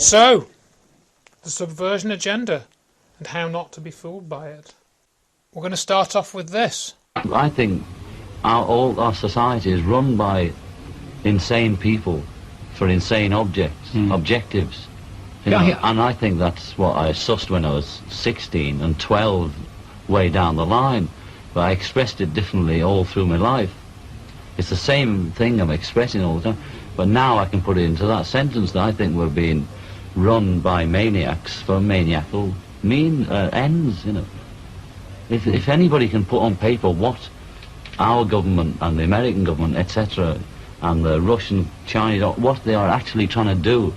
So, the subversion agenda and how not to be fooled by it. We're going to start off with this. I think all our society is run by insane people for insane objectives. You know, and I think that's what I sussed when I was 16 and 12 way down the line, but I expressed it differently all through my life. It's the same thing I'm expressing all the time, but now I can put it into that sentence that I think we're being run by maniacs for maniacal ends, you know. If anybody can put on paper what our government and the American government, etc., and the Russian, Chinese, what they are actually trying to do,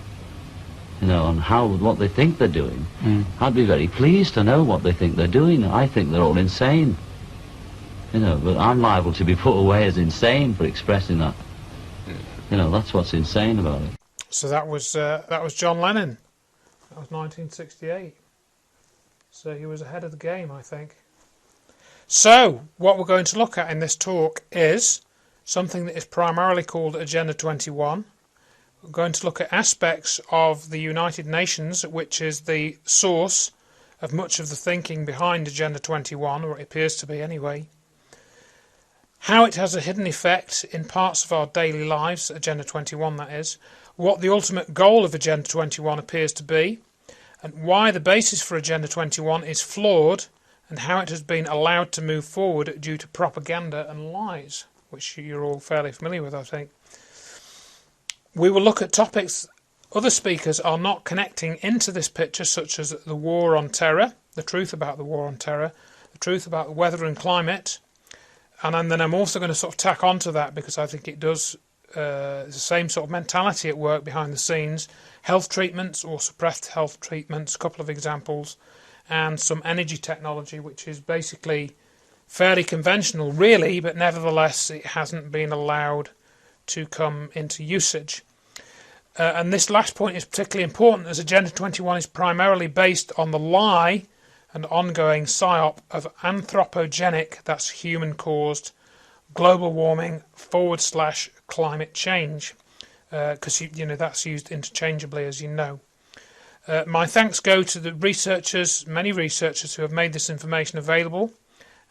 you know, and what they think they're doing, I'd be very pleased to know what they think they're doing. I think they're all insane, you know, but I'm liable to be put away as insane for expressing that. You know, that's what's insane about it. So that was John Lennon. That was 1968. So he was ahead of the game, I think. So what we're going to look at in this talk is something that is primarily called Agenda 21. We're going to look at aspects of the United Nations, which is the source of much of the thinking behind Agenda 21, or it appears to be anyway. How it has a hidden effect in parts of our daily lives, Agenda 21 that is, what the ultimate goal of Agenda 21 appears to be, and why the basis for Agenda 21 is flawed, and how it has been allowed to move forward due to propaganda and lies, which you're all fairly familiar with, I think. We will look at topics other speakers are not connecting into this picture, such as the war on terror, the truth about the war on terror, the truth about the weather and climate, and then I'm also going to sort of tack onto that because I think it does the same sort of mentality at work behind the scenes, health treatments or suppressed health treatments, a couple of examples, and some energy technology, which is basically fairly conventional, really, but nevertheless it hasn't been allowed to come into usage. And this last point is particularly important as Agenda 21 is primarily based on the lie and ongoing psyop of anthropogenic, that's human-caused, global warming / climate change, because you know that's used interchangeably, as you know. My thanks go to the researchers, many researchers who have made this information available,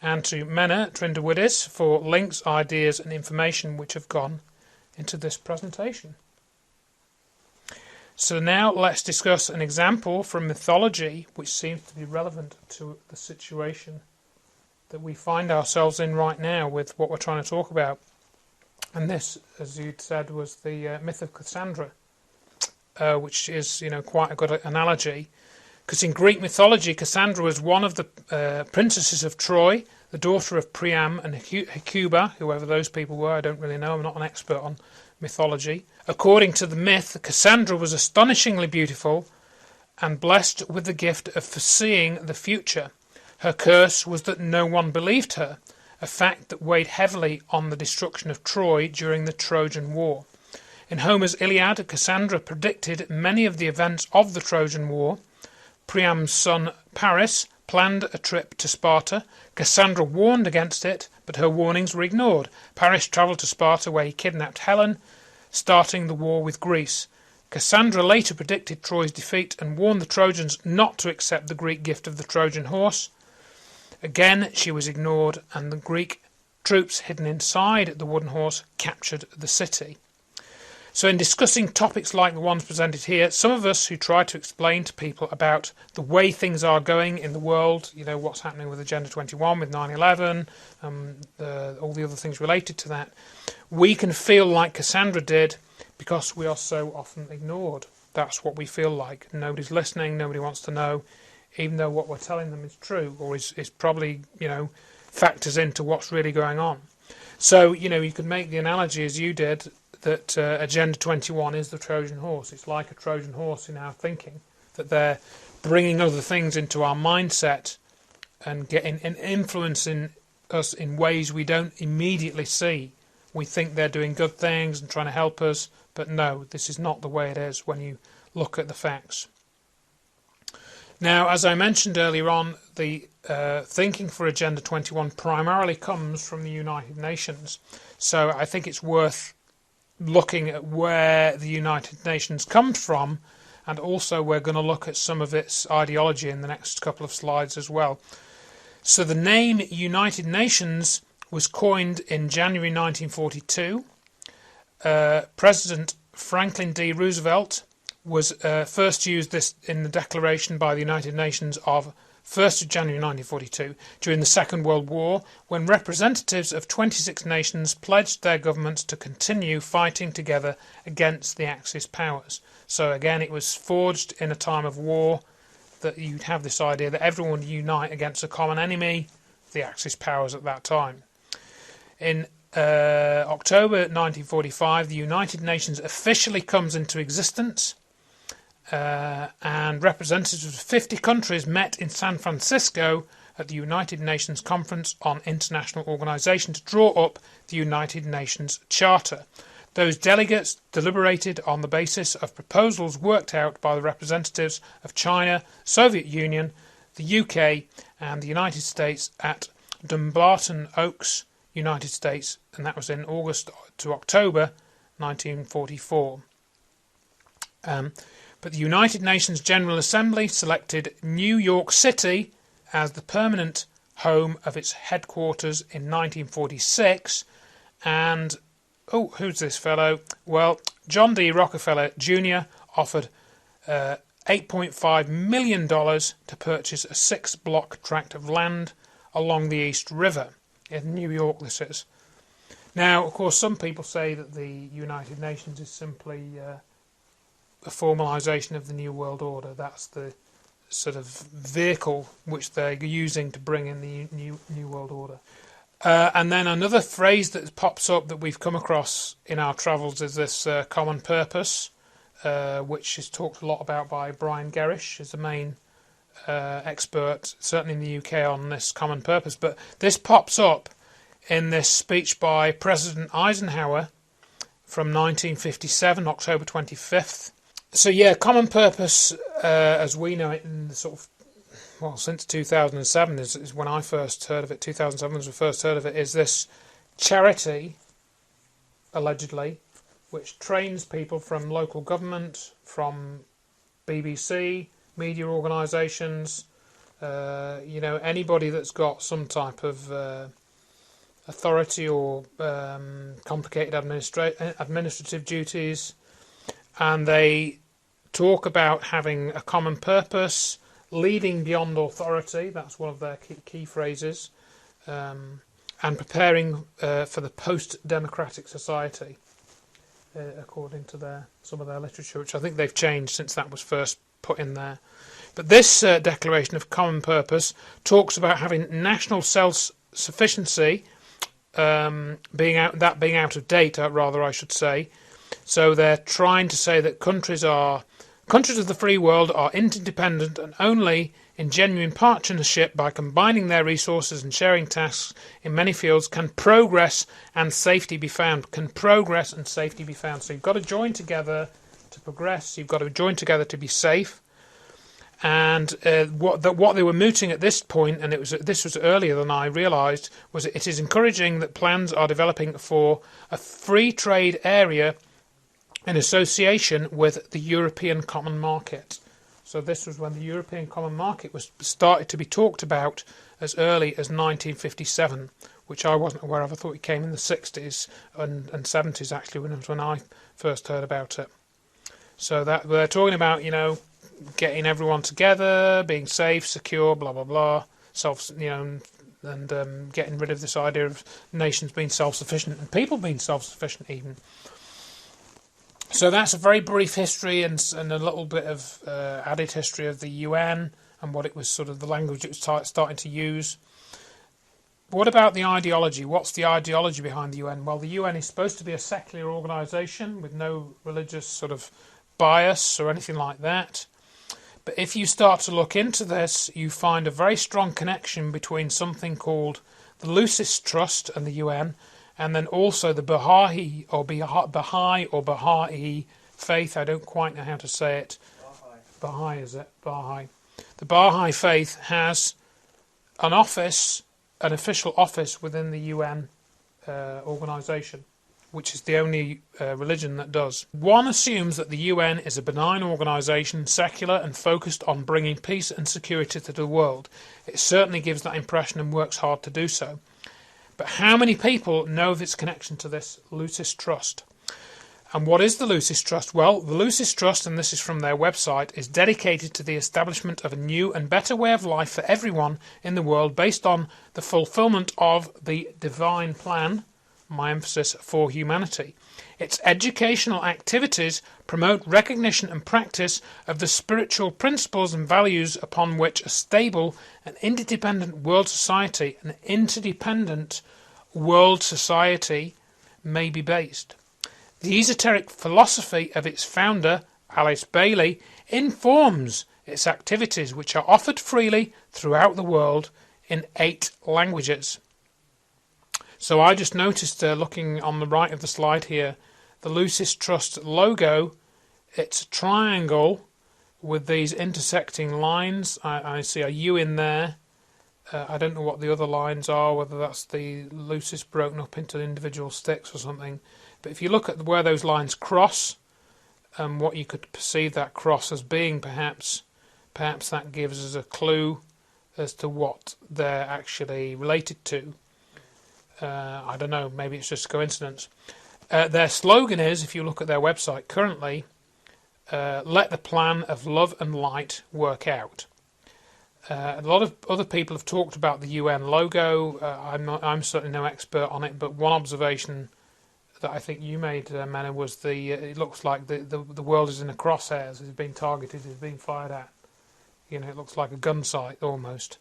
and to Mena Trindawidis for links, ideas and information which have gone into this presentation. So now let's discuss an example from mythology which seems to be relevant to the situation that we find ourselves in right now with what we're trying to talk about. And this, as you'd said, was the myth of Cassandra, which is, you know, quite a good analogy, because in Greek mythology, Cassandra was one of the princesses of Troy, the daughter of Priam and Hecuba, whoever those people were. I don't really know. I'm not an expert on mythology. According to the myth, Cassandra was astonishingly beautiful and blessed with the gift of foreseeing the future. Her curse was that no one believed her, a fact that weighed heavily on the destruction of Troy during the Trojan War. In Homer's Iliad, Cassandra predicted many of the events of the Trojan War. Priam's son Paris planned a trip to Sparta. Cassandra warned against it, but her warnings were ignored. Paris travelled to Sparta, where he kidnapped Helen, starting the war with Greece. Cassandra later predicted Troy's defeat and warned the Trojans not to accept the Greek gift of the Trojan horse. Again, she was ignored, and the Greek troops hidden inside the wooden horse captured the city. So in discussing topics like the ones presented here, some of us who try to explain to people about the way things are going in the world, you know, what's happening with Agenda 21, with 9/11, all the other things related to that, we can feel like Cassandra did because we are so often ignored. That's what we feel like. Nobody's listening, nobody wants to know, even though what we're telling them is true or is probably, you know, factors into what's really going on. So, you know, you could make the analogy as you did that Agenda 21 is the Trojan horse. It's like a Trojan horse in our thinking, that they're bringing other things into our mindset and influencing us in ways we don't immediately see. We think they're doing good things and trying to help us, but no, this is not the way it is when you look at the facts. Now, as I mentioned earlier on, the thinking for Agenda 21 primarily comes from the United Nations. So I think it's worth looking at where the United Nations comes from and also we're going to look at some of its ideology in the next couple of slides as well. So the name United Nations was coined in January 1942. President Franklin D. Roosevelt was first used this in the declaration by the United Nations of 1st of January 1942 during the Second World War, when representatives of 26 nations pledged their governments to continue fighting together against the Axis powers. So again, it was forged in a time of war, that you'd have this idea that everyone would unite against a common enemy, the Axis powers at that time. In October 1945, the United Nations officially comes into existence, and representatives of 50 countries met in San Francisco at the United Nations Conference on International Organization to draw up the United Nations Charter. Those delegates deliberated on the basis of proposals worked out by the representatives of China, Soviet Union, the UK and the United States at Dumbarton Oaks, United States, and that was in August to October 1944. But the United Nations General Assembly selected New York City as the permanent home of its headquarters in 1946, and who's this fellow? Well, John D. Rockefeller Jr. offered $8.5 million to purchase a 6-block tract of land along the East River. In New York, this is. Now, of course, some people say that the United Nations is simply a formalisation of the New World Order. That's the sort of vehicle which they're using to bring in the New World Order. And then another phrase that pops up that we've come across in our travels is this common purpose, which is talked a lot about by Brian Gerrish, is the main expert, certainly in the UK, on this common purpose. But this pops up in this speech by President Eisenhower from 1957, October 25th. So yeah, common purpose, as we know it in the sort of, well, since 2007 is when I first heard of it. 2007 was the first heard of it. Is this charity, allegedly, which trains people from local government, from BBC, media organisations, anybody that's got some type of authority or complicated administrative duties, and they talk about having a common purpose, leading beyond authority, that's one of their key phrases, and preparing for the post-democratic society, according to some of their literature, which I think they've changed since that was first put in there. But this declaration of common purpose talks about having national self-sufficiency, being out of date, rather, I should say. So they're trying to say that countries of the free world are interdependent, and only in genuine partnership, by combining their resources and sharing tasks in many fields, can progress and safety be found. So you've got to join together to progress. You've got to join together to be safe. And what they were mooting at this point, and this was earlier than I realised, was it is encouraging that plans are developing for a free trade area in association with the European Common Market. So this was when the European Common Market was started to be talked about as early as 1957, which I wasn't aware of. I thought it came in the 60s and 70s, actually, when I first heard about it. So that they're talking about, getting everyone together, being safe, secure, blah blah blah, and getting rid of this idea of nations being self-sufficient and people being self-sufficient even. So that's a very brief history and a little bit of added history of the UN and what it was, sort of the language it was starting to use. What about the ideology? What's the ideology behind the UN? Well, the UN is supposed to be a secular organisation with no religious sort of bias or anything like that. But if you start to look into this, you find a very strong connection between something called the Lucis Trust and the UN, and then also the Baha'i faith. I don't quite know how to say it. Baha'i, is it? Baha'i. The Baha'i faith has an official office within the UN organisation. which is the only religion that does. One assumes that the UN is a benign organisation, secular and focused on bringing peace and security to the world. It certainly gives that impression and works hard to do so. But how many people know of its connection to this Lucis Trust? And what is the Lucis Trust? Well, the Lucis Trust, and this is from their website, is dedicated to the establishment of a new and better way of life for everyone in the world based on the fulfilment of the divine plan, my emphasis, for humanity. Its educational activities promote recognition and practice of the spiritual principles and values upon which a stable and interdependent world society may be based. The esoteric philosophy of its founder, Alice Bailey, informs its activities, which are offered freely throughout the world in 8 languages. So I just noticed, looking on the right of the slide here, the Lucis Trust logo. It's a triangle with these intersecting lines. I see a U in there. I don't know what the other lines are, whether that's the Lucis broken up into individual sticks or something. But if you look at where those lines cross, what you could perceive that cross as being, perhaps that gives us a clue as to what they're actually related to. I don't know, maybe it's just coincidence. Their slogan is, if you look at their website currently, let the plan of love and light work out. A lot of other people have talked about the UN logo. I'm certainly no expert on it, but one observation that I think you made, Mena, was it looks like the world is in a crosshairs. It's being targeted. It's being fired at. You know, it looks like a gun sight almost.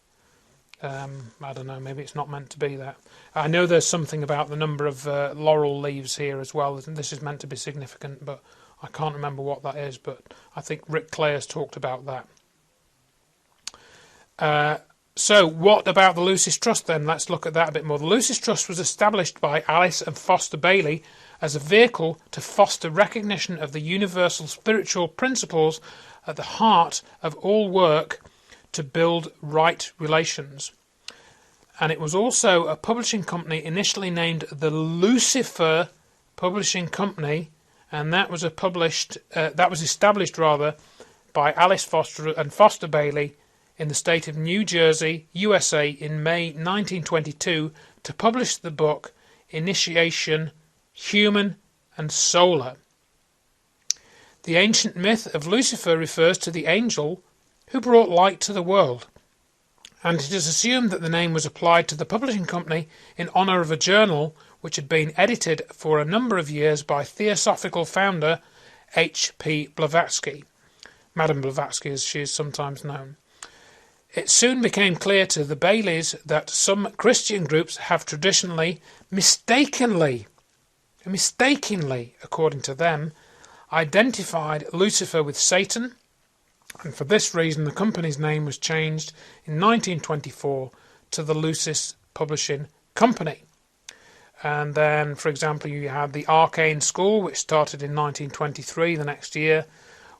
I don't know. Maybe it's not meant to be that. I know there's something about the number of laurel leaves here as well. This is meant to be significant, but I can't remember what that is. But I think Rick Clay has talked about that. So what about the Lucis Trust then? Let's look at that a bit more. The Lucis Trust was established by Alice and Foster Bailey as a vehicle to foster recognition of the universal spiritual principles at the heart of all work to build right relations. And it was also a publishing company initially named the Lucifer Publishing Company, and that was established by Alice Foster and Foster Bailey in the state of New Jersey, USA, in May 1922 to publish the book Initiation, Human and Solar. The ancient myth of Lucifer refers to the angel who brought light to the world, and it is assumed that the name was applied to the publishing company in honour of a journal which had been edited for a number of years by Theosophical founder H.P. Blavatsky, Madame Blavatsky as she is sometimes known. It soon became clear to the Baileys that some Christian groups have traditionally, mistakenly, according to them, identified Lucifer with Satan, and for this reason the company's name was changed in 1924 to the Lucis Publishing Company. And then, for example, you had the Arcane School, which started in 1923, the next year.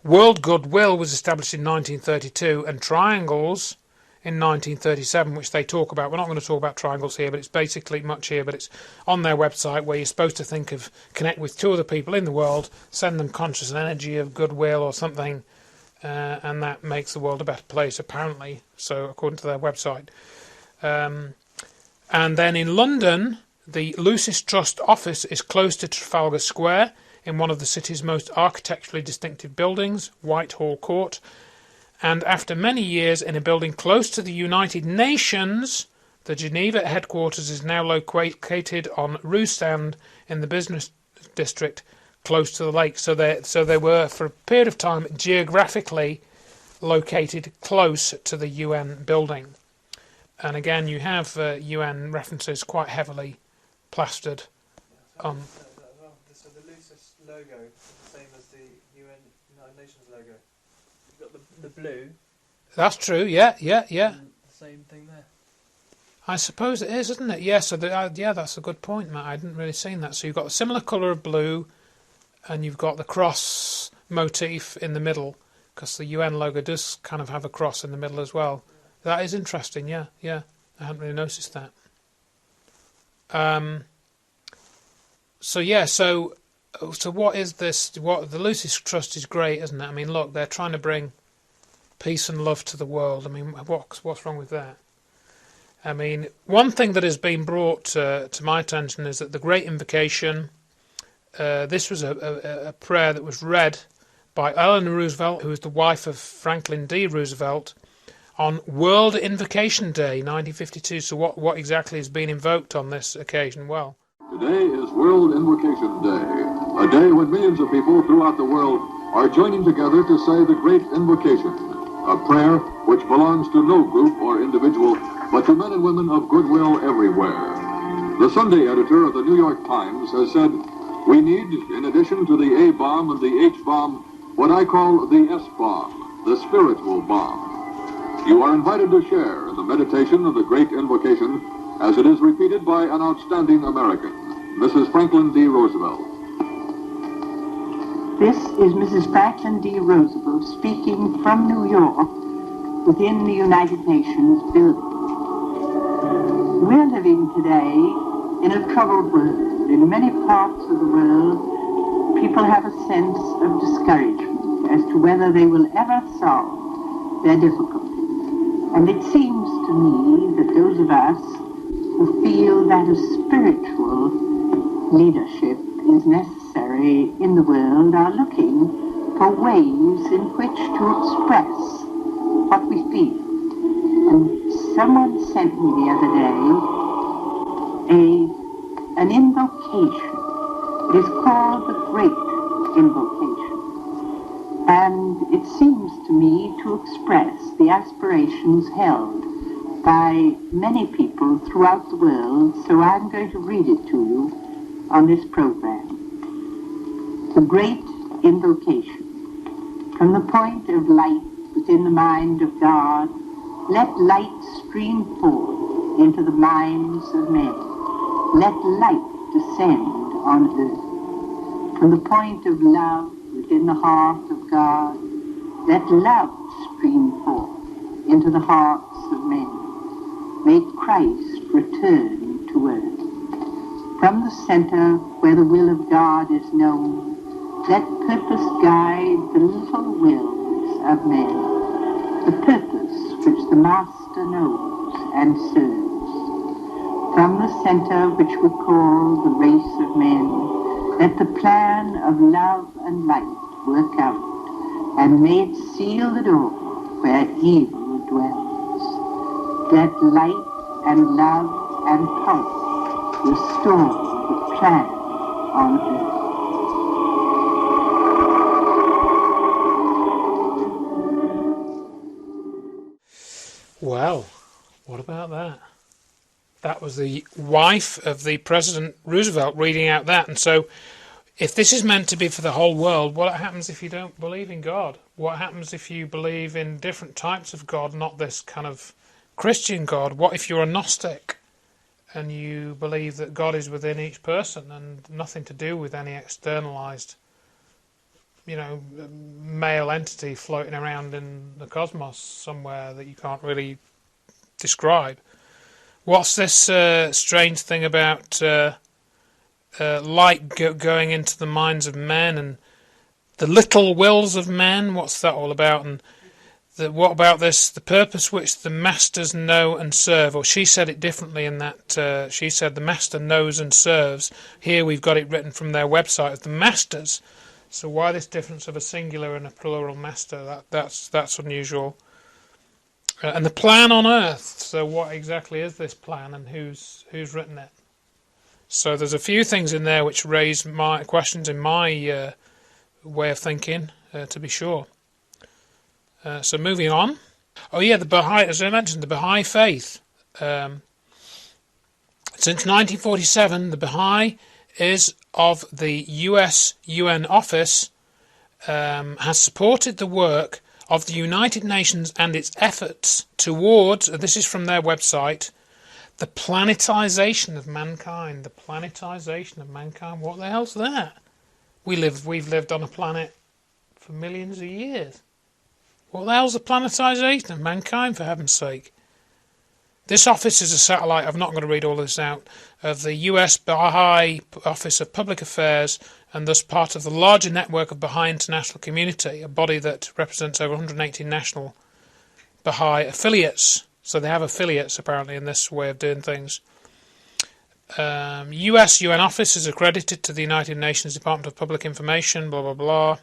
World Goodwill was established in 1932, and Triangles in 1937, which they talk about. We're not going to talk about triangles here, but it's basically much here, but it's on their website where you're supposed to connect with 2 other people in the world, send them conscious energy of goodwill or something, and that makes the world a better place, apparently, so according to their website. And then in London, the Lucis Trust office is close to Trafalgar Square, in one of the city's most architecturally distinctive buildings, Whitehall Court, and after many years in a building close to the United Nations, the Geneva headquarters is now located on Rue Stand in the business district close to the lake. So they were, for a period of time, geographically located close to the UN building. And again, you have UN references quite heavily plastered on. So the Lucis logo is the same as the United Nations logo. You've got the blue. That's true. Yeah. The same thing there. I suppose it is, isn't it? Yeah. So that's a good point, Matt. I hadn't really seen that. So you've got a similar colour of blue, and you've got the cross motif in the middle, because the UN logo does kind of have a cross in the middle as well. Yeah. That is interesting. Yeah. I hadn't really noticed that. So yeah, so what is this? What the Lucis Trust is great, isn't it? I mean, look, they're trying to bring peace and love to the world. I mean, what's wrong with that? I mean, one thing that has been brought to my attention is that the Great Invocation. This was a prayer that was read by Eleanor Roosevelt, who was the wife of Franklin D. Roosevelt, on World Invocation Day, 1952. So what exactly has been invoked on this occasion? Well, today is World Invocation Day, a day when millions of people throughout the world are joining together to say the Great Invocation, a prayer which belongs to no group or individual, but to men and women of goodwill everywhere. The Sunday editor of the New York Times has said, "We need, in addition to the A-bomb and the H-bomb, what I call the S-bomb, the spiritual bomb." You are invited to share in the meditation of the Great Invocation as it is repeated by an outstanding American, Mrs. Franklin D. Roosevelt. This is Mrs. Franklin D. Roosevelt speaking from New York within the United Nations building. We're living today in a troubled world. In many parts of the world, people have a sense of discouragement as to whether they will ever solve their difficulties. And it seems to me that those of us who feel that a spiritual leadership is necessary in the world are looking for ways in which to express what we feel. And someone sent me the other day an invocation. It is called the Great Invocation. And it seems to me to express the aspirations held by many people throughout the world, so I'm going to read it to you on this program. The Great Invocation. From the point of light within the mind of God, let light stream forth into the minds of men. Let light descend on earth. From the point of love within the heart of God, let love stream forth into the hearts of men. May Christ return to earth. From the center where the will of God is known, let purpose guide the little wills of men, the purpose which the Master knows and serves. From the center which we call the race of men, let the plan of love and light work out, and may it seal the door where evil dwells. Let light and love and power restore the plan on earth. well, what about that? That was the wife of the President Roosevelt reading out that. And so if this is meant to be for the whole world, what happens if you don't believe in God? What happens if you believe in different types of God, not this kind of Christian God? What if you're a Gnostic and you believe that God is within each person and nothing to do with any externalized, male entity floating around in the cosmos somewhere that you can't really describe? What's this strange thing about light going into the minds of men and the little wills of men? What's that all about? And what about this? The purpose which the masters know and serve. Or she said it differently in that she said the master knows and serves. Here we've got it written from their website as the masters. So why this difference of a singular and a plural master? That's unusual. And the plan on Earth. So what exactly is this plan, and who's written it? So there's a few things in there which raise my questions in my way of thinking, to be sure. So moving on. Oh yeah, the Baha'i, as I mentioned, the Baha'i faith. Since 1947, the Baha'i is of the US UN office, has supported the work of the United Nations and its efforts towards, this is from their website, the planetization of mankind. The planetization of mankind. What the hell's that? We've lived on a planet for millions of years. What the hell's the planetization of mankind, for heaven's sake? This office is a satellite, I'm not going to read all this out, of the US Baha'i Office of Public Affairs, and thus part of the larger network of Baha'i International Community, a body that represents over 180 national Baha'i affiliates. So they have affiliates, apparently, in this way of doing things. US UN office is accredited to the United Nations Department of Public Information, blah, blah, blah.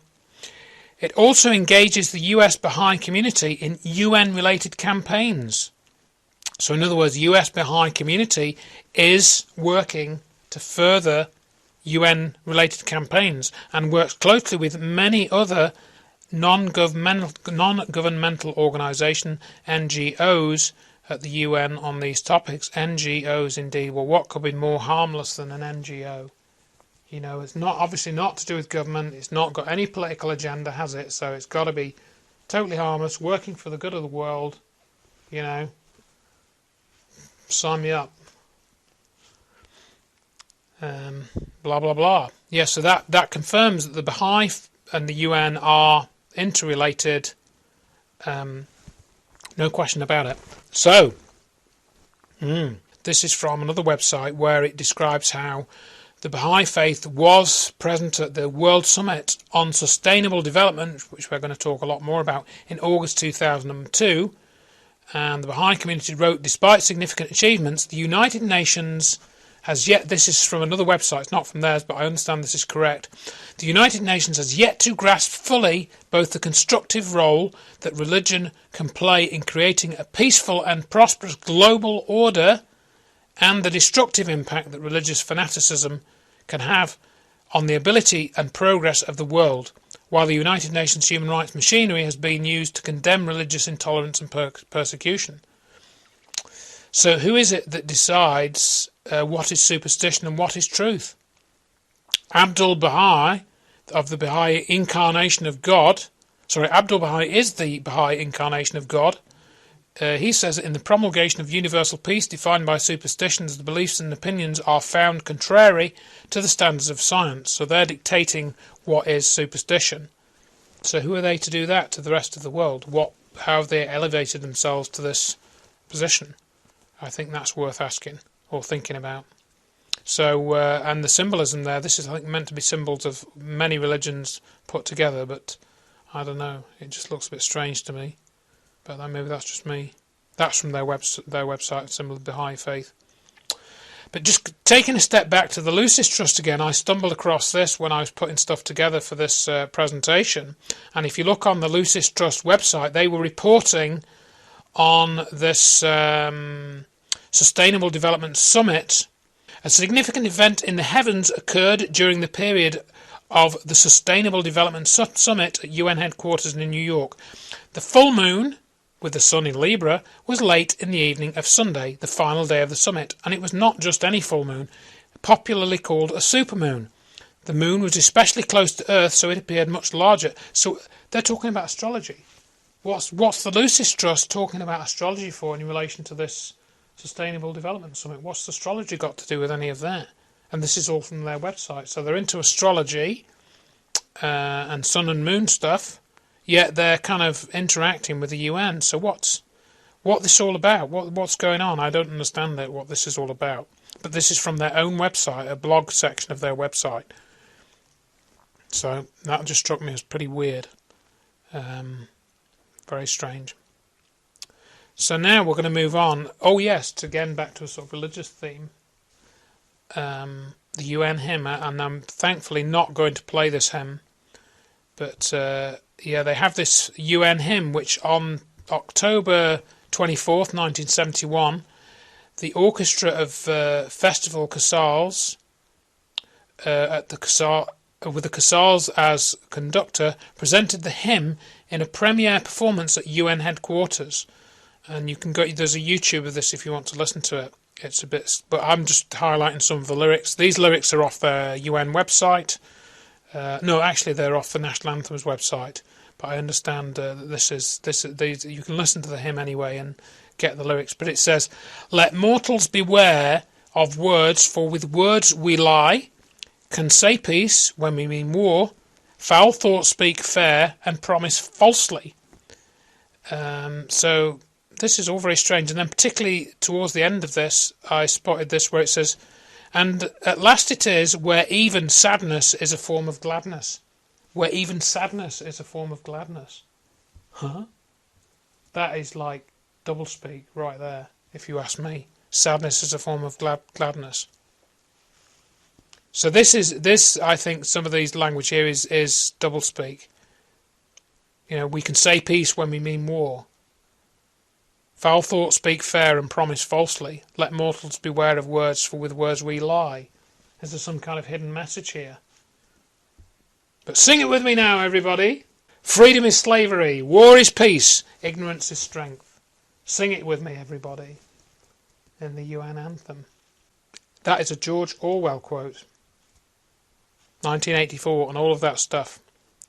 It also engages the US Baha'i community in UN-related campaigns. So in other words, US Baha'i community is working to further UN-related campaigns and works closely with many other non-governmental organisations, NGOs, at the UN on these topics. NGOs indeed. Well, what could be more harmless than an NGO? You know, it's not obviously not to do with government. It's not got any political agenda, has it? So it's got to be totally harmless, working for the good of the world. You know, sign me up. Blah blah blah. Yeah, so that confirms that the Baha'i and the UN are interrelated. No question about it. So, this is from another website where it describes how the Baha'i faith was present at the World Summit on Sustainable Development, which we're going to talk a lot more about, in August 2002. And the Baha'i community wrote, despite significant achievements, the United Nations has yet, this is from another website, it's not from theirs, but I understand this is correct. The United Nations has yet to grasp fully both the constructive role that religion can play in creating a peaceful and prosperous global order and the destructive impact that religious fanaticism can have on the ability and progress of the world, while the United Nations human rights machinery has been used to condemn religious intolerance and persecution. So who is it that decides what is superstition and what is truth? Abdul-Baha'i, of the Baha'i incarnation of God, Abdul-Baha'i is the Baha'i incarnation of God. He says that in the promulgation of universal peace defined by superstitions, the beliefs and opinions are found contrary to the standards of science. So they're dictating what is superstition. So who are they to do that to the rest of the world? How have they elevated themselves to this position? I think that's worth asking or thinking about. So, and the symbolism there, this is, I think, meant to be symbols of many religions put together, but I don't know, it just looks a bit strange to me. But maybe that's just me. That's from their website, symbol of Baha'i faith. But just taking a step back to the Lucis Trust again, I stumbled across this when I was putting stuff together for this presentation. And if you look on the Lucis Trust website, they were reporting on this Sustainable Development Summit. A significant event in the heavens occurred during the period of the Sustainable Development Summit at UN headquarters in New York. The full moon, with the sun in Libra, was late in the evening of Sunday, the final day of the summit, and it was not just any full moon, popularly called a supermoon. The moon was especially close to Earth, so it appeared much larger. So they're talking about astrology. What's the Lucis Trust talking about astrology for in relation to this Sustainable Development Summit? What's astrology got to do with any of that? And this is all from their website. So they're into astrology and sun and moon stuff, yet they're kind of interacting with the UN. So what's this all about? What's going on? I don't understand it, what this is all about. But this is from their own website, a blog section of their website. So that just struck me as pretty weird. Very strange. So now we're going to move on. Oh yes, again back to a sort of religious theme. The UN hymn, and I'm thankfully not going to play this hymn. But yeah, they have this UN hymn, which on October 24th, 1971, the orchestra of Festival Casals, with the Casals as conductor, presented the hymn in a premiere performance at UN headquarters. And you can go, there's a YouTube of this if you want to listen to it. It's a bit, but I'm just highlighting some of the lyrics. These lyrics are off their UN website. No, actually, they're off the National Anthem's website. But I understand that these. You can listen to the hymn anyway and get the lyrics. But it says, "Let mortals beware of words, for with words we lie. Can say peace when we mean war. Foul thoughts speak fair and promise falsely." So this is all very strange. And then particularly towards the end of this, I spotted this where it says, "And at last it is where even sadness is a form of gladness." Where even sadness is a form of gladness. Huh? That is like doublespeak right there, if you ask me. Sadness is a form of gladness. So this I think some of these language here is doublespeak. You know, we can say peace when we mean war. Foul thoughts speak fair and promise falsely. Let mortals beware of words, for with words we lie. Is there some kind of hidden message here? But sing it with me now, everybody. Freedom is slavery. War is peace. Ignorance is strength. Sing it with me, everybody, in the UN anthem. That is a George Orwell quote. 1984 and all of that stuff.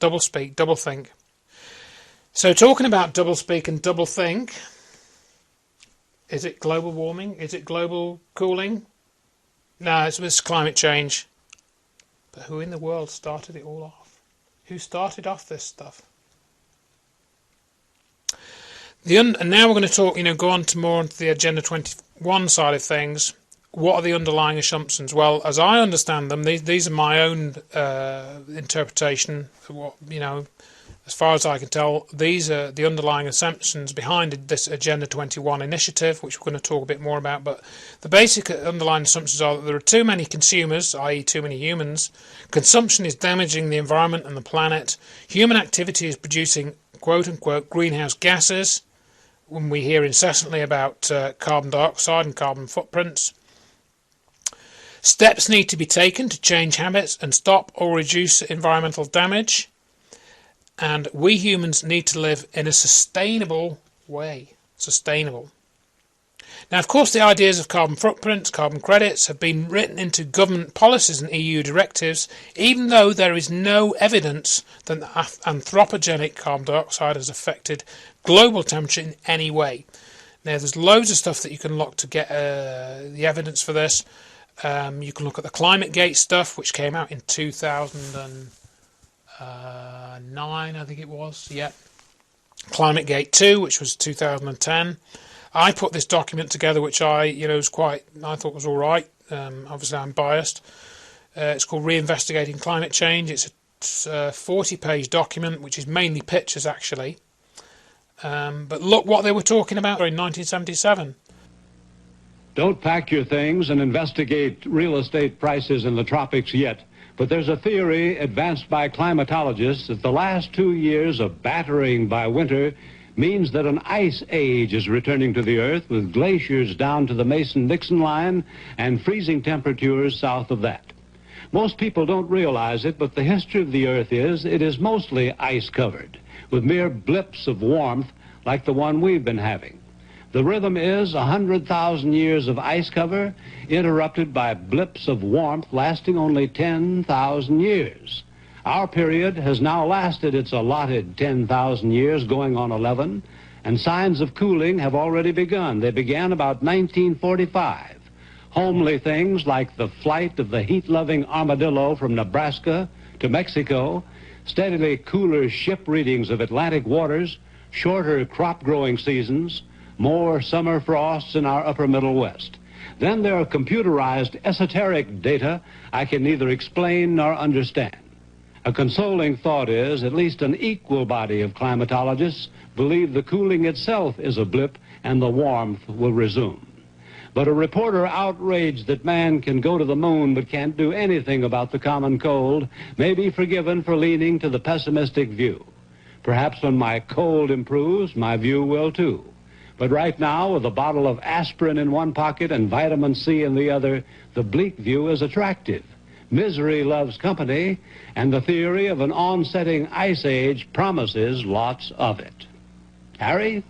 Doublespeak, doublethink. So talking about doublespeak and doublethink, is it global warming? Is it global cooling? No, it's climate change. But who in the world started it all off? Who started off this stuff? And now we're going to talk, go on to more onto the Agenda 21 side of things. What are the underlying assumptions? Well, as I understand them, these are my own interpretation. As far as I can tell, these are the underlying assumptions behind this Agenda 21 initiative, which we're going to talk a bit more about. But the basic underlying assumptions are that there are too many consumers, i.e. too many humans. Consumption is damaging the environment and the planet. Human activity is producing quote-unquote greenhouse gases, when we hear incessantly about carbon dioxide and carbon footprints. Steps need to be taken to change habits and stop or reduce environmental damage. And we humans need to live in a sustainable way. Sustainable. Now, of course, the ideas of carbon footprints, carbon credits have been written into government policies and EU directives, even though there is no evidence that anthropogenic carbon dioxide has affected global temperature in any way. Now, there's loads of stuff that you can look to get the evidence for this. You can look at the ClimateGate stuff, which came out in 2009, I think it was. Yeah. ClimateGate 2, which was 2010. I put this document together, which I thought was all right. Obviously, I'm biased. It's called Reinvestigating Climate Change. It's a 40-page document, which is mainly pictures, actually. But look what they were talking about in 1977. Don't pack your things and investigate real estate prices in the tropics yet. But there's a theory advanced by climatologists that the last 2 years of battering by winter means that an ice age is returning to the Earth, with glaciers down to the Mason-Dixon line and freezing temperatures south of that. Most people don't realize it, but the history of the Earth it is mostly ice-covered, with mere blips of warmth like the one we've been having. The rhythm is 100,000 years of ice cover, interrupted by blips of warmth lasting only 10,000 years. Our period has now lasted its allotted 10,000 years, going on 11, and signs of cooling have already begun. They began about 1945. Homely things like the flight of the heat-loving armadillo from Nebraska to Mexico, steadily cooler ship readings of Atlantic waters, shorter crop-growing seasons, more summer frosts in our upper Middle West. Then there are computerized esoteric data I can neither explain nor understand. A consoling thought is at least an equal body of climatologists believe the cooling itself is a blip and the warmth will resume. But a reporter outraged that man can go to the moon but can't do anything about the common cold may be forgiven for leaning to the pessimistic view. Perhaps when my cold improves, my view will too. But right now, with a bottle of aspirin in one pocket and vitamin C in the other, the bleak view is attractive. Misery loves company, and the theory of an onsetting ice age promises lots of it. Harry?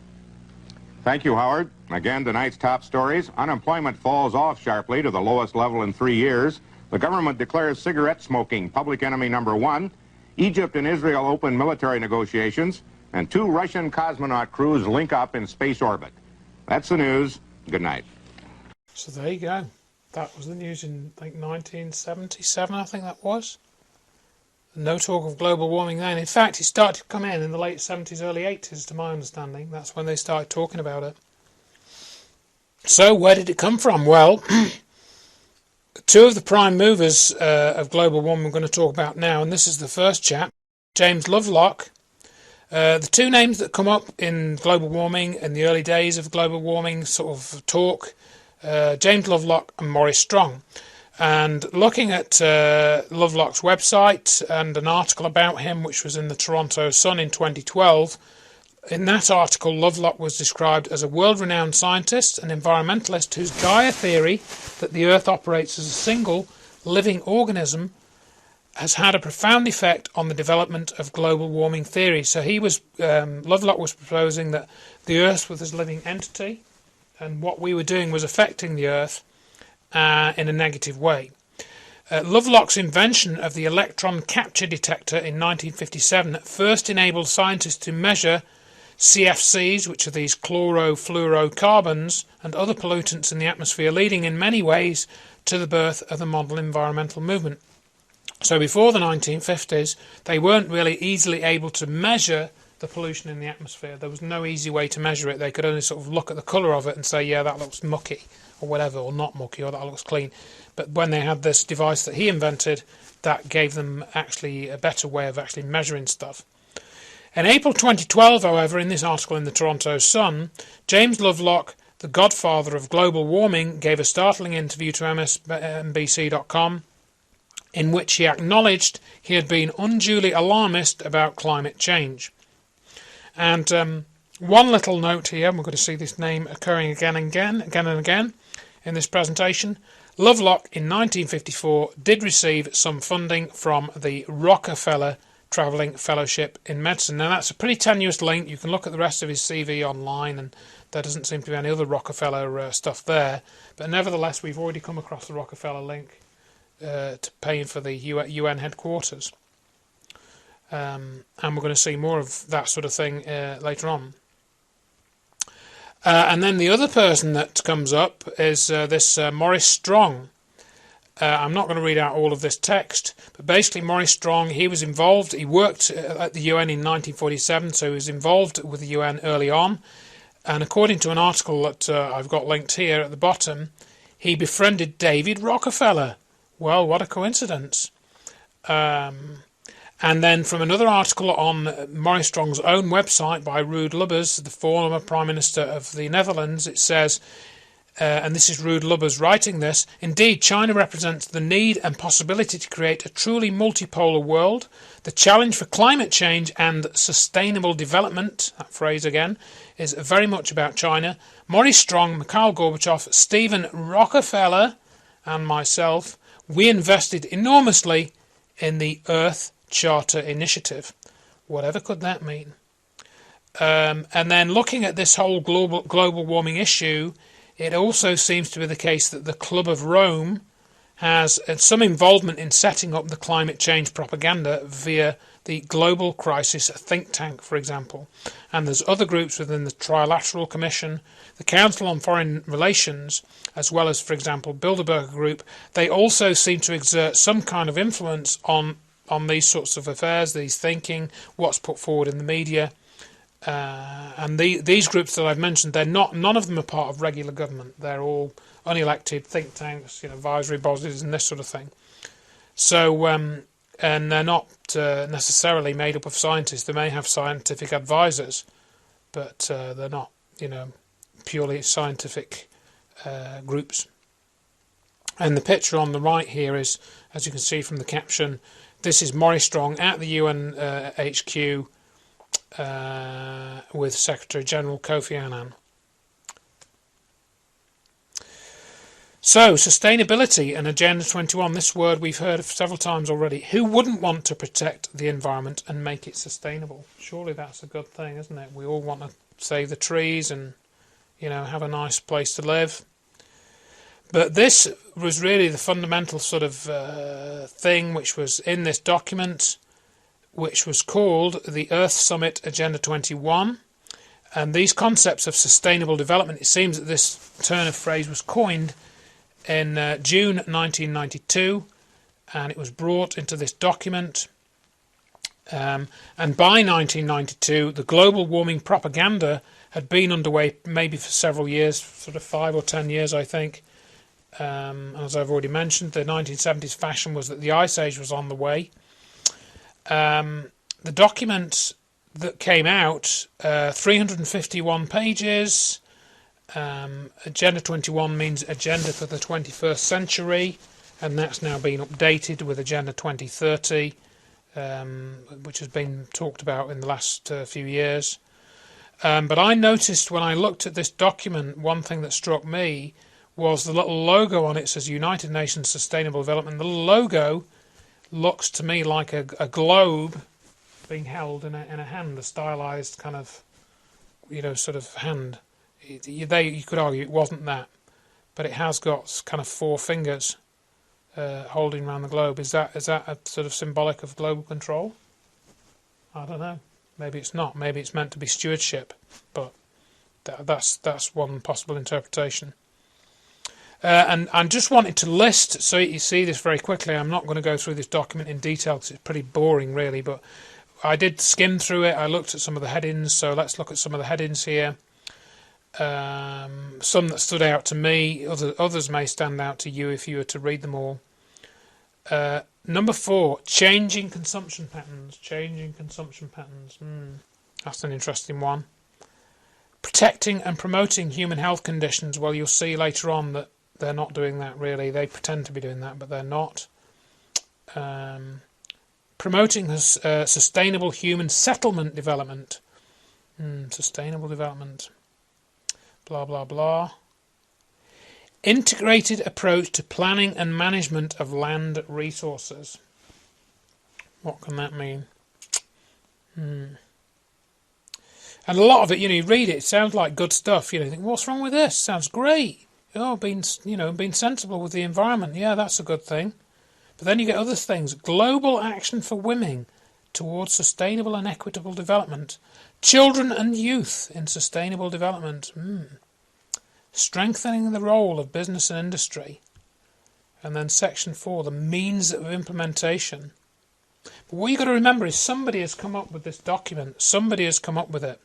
Thank you, Howard. Again, tonight's top stories. Unemployment falls off sharply to the lowest level in 3 years. The government declares cigarette smoking public enemy number 1. Egypt and Israel open military negotiations. And 2 Russian cosmonaut crews link up in space orbit. That's the news. Good night. So there you go. That was the news in, I think, 1977, I think that was. No talk of global warming then. In fact, it started to come in the late 70s, early 80s, to my understanding. That's when they started talking about it. So where did it come from? Well, two of the prime movers of global warming we're going to talk about now, and this is the first chap, James Lovelock. The two names that come up in global warming in the early days of global warming sort of talk, James Lovelock and Maurice Strong. And looking at Lovelock's website and an article about him which was in the Toronto Sun in 2012, in that article Lovelock was described as a world-renowned scientist and environmentalist whose Gaia theory that the Earth operates as a single living organism has had a profound effect on the development of global warming theory. So he was, Lovelock was proposing that the Earth was a living entity, and what we were doing was affecting the Earth in a negative way. Lovelock's invention of the electron capture detector in 1957 first enabled scientists to measure CFCs, which are these chlorofluorocarbons, and other pollutants in the atmosphere, leading in many ways to the birth of the modern environmental movement. So before the 1950s, they weren't really easily able to measure the pollution in the atmosphere. There was no easy way to measure it. They could only sort of look at the colour of it and say, yeah, that looks mucky, or whatever, or not mucky, or that looks clean. But when they had this device that he invented, that gave them actually a better way of actually measuring stuff. In April 2012, however, in this article in the Toronto Sun, James Lovelock, the godfather of global warming, gave a startling interview to MSNBC.com in which he acknowledged he had been unduly alarmist about climate change. And one little note here, and we're going to see this name occurring again and again in this presentation. Lovelock in 1954 did receive some funding from the Rockefeller Travelling Fellowship in Medicine. Now that's a pretty tenuous link. You can look at the rest of his CV online, and there doesn't seem to be any other Rockefeller stuff there. But nevertheless, we've already come across the Rockefeller link to paying for the UN headquarters. And we're going to see more of that sort of thing later on. And then the other person that comes up is this Maurice Strong. I'm not going to read out all of this text, but basically Maurice Strong, he was involved, he worked at the UN in 1947, so he was involved with the UN early on. And according to an article that I've got linked here at the bottom, he befriended David Rockefeller. Well, what a coincidence. And then from another article on Maurice Strong's own website by Ruud Lubbers, the former Prime Minister of the Netherlands, it says, and this is Ruud Lubbers writing this, indeed, China represents the need and possibility to create a truly multipolar world. The challenge for climate change and sustainable development, that phrase again, is very much about China. Maurice Strong, Mikhail Gorbachev, Stephen Rockefeller, and myself, we invested enormously in the Earth Charter Initiative. Whatever could that mean? And then looking at this whole global warming issue, it also seems to be the case that the Club of Rome has some involvement in setting up the climate change propaganda via the Global Crisis Think Tank, for example. And there's other groups within the Trilateral Commission, the Council on Foreign Relations, as well as, for example, Bilderberg Group. They also seem to exert some kind of influence on these sorts of affairs, these thinking, what's put forward in the media. And these groups that I've mentioned, none of them are part of regular government. They're all unelected think tanks, advisory bodies and this sort of thing. So, and they're not necessarily made up of scientists. They may have scientific advisors, but they're not, purely scientific groups. And the picture on the right here is, as you can see from the caption, this is Maurice Strong at the UN HQ with Secretary General Kofi Annan. So, sustainability and Agenda 21, this word we've heard several times already. Who wouldn't want to protect the environment and make it sustainable? Surely that's a good thing, isn't it? We all want to save the trees and, have a nice place to live. But this was really the fundamental sort of thing which was in this document, which was called the Earth Summit Agenda 21. And these concepts of sustainable development, it seems that this turn of phrase was coined in June 1992, and it was brought into this document. And by 1992, the global warming propaganda had been underway maybe for several years, sort of 5 or 10 years, I think. As I've already mentioned, the 1970s fashion was that the Ice Age was on the way. The document that came out, 351 pages. Agenda 21 means Agenda for the 21st Century, and that's now been updated with Agenda 2030, which has been talked about in the last few years. But I noticed when I looked at this document, one thing that struck me was the little logo on it says United Nations Sustainable Development. The little logo looks to me like a globe being held in a hand, a stylized kind of, sort of hand. You could argue it wasn't that, but it has got kind of 4 fingers holding around the globe. Is that a sort of symbolic of global control? I don't know. Maybe it's not. Maybe it's meant to be stewardship, but that's one possible interpretation. And I just wanted to list, so you see this very quickly. I'm not going to go through this document in detail because it's pretty boring, really, but I did skim through it. I looked at some of the headings, so let's look at some of the headings here. Some that stood out to me, others may stand out to you if you were to read them all. Number 4, changing consumption patterns. Changing consumption patterns. That's an interesting one. Protecting and promoting human health conditions. Well, you'll see later on that they're not doing that really. They pretend to be doing that, but they're not. Promoting sustainable human settlement development. Sustainable development. Blah, blah, blah. Integrated approach to planning and management of land resources. What can that mean? And a lot of it, you read it sounds like good stuff. You think, what's wrong with this? Sounds great. Being sensible with the environment. Yeah, that's a good thing. But then you get other things. Global action for women towards sustainable and equitable development. Children and youth in sustainable development. Strengthening the role of business and industry. And then section 4, the means of implementation. But what you've got to remember is somebody has come up with this document. Somebody has come up with it.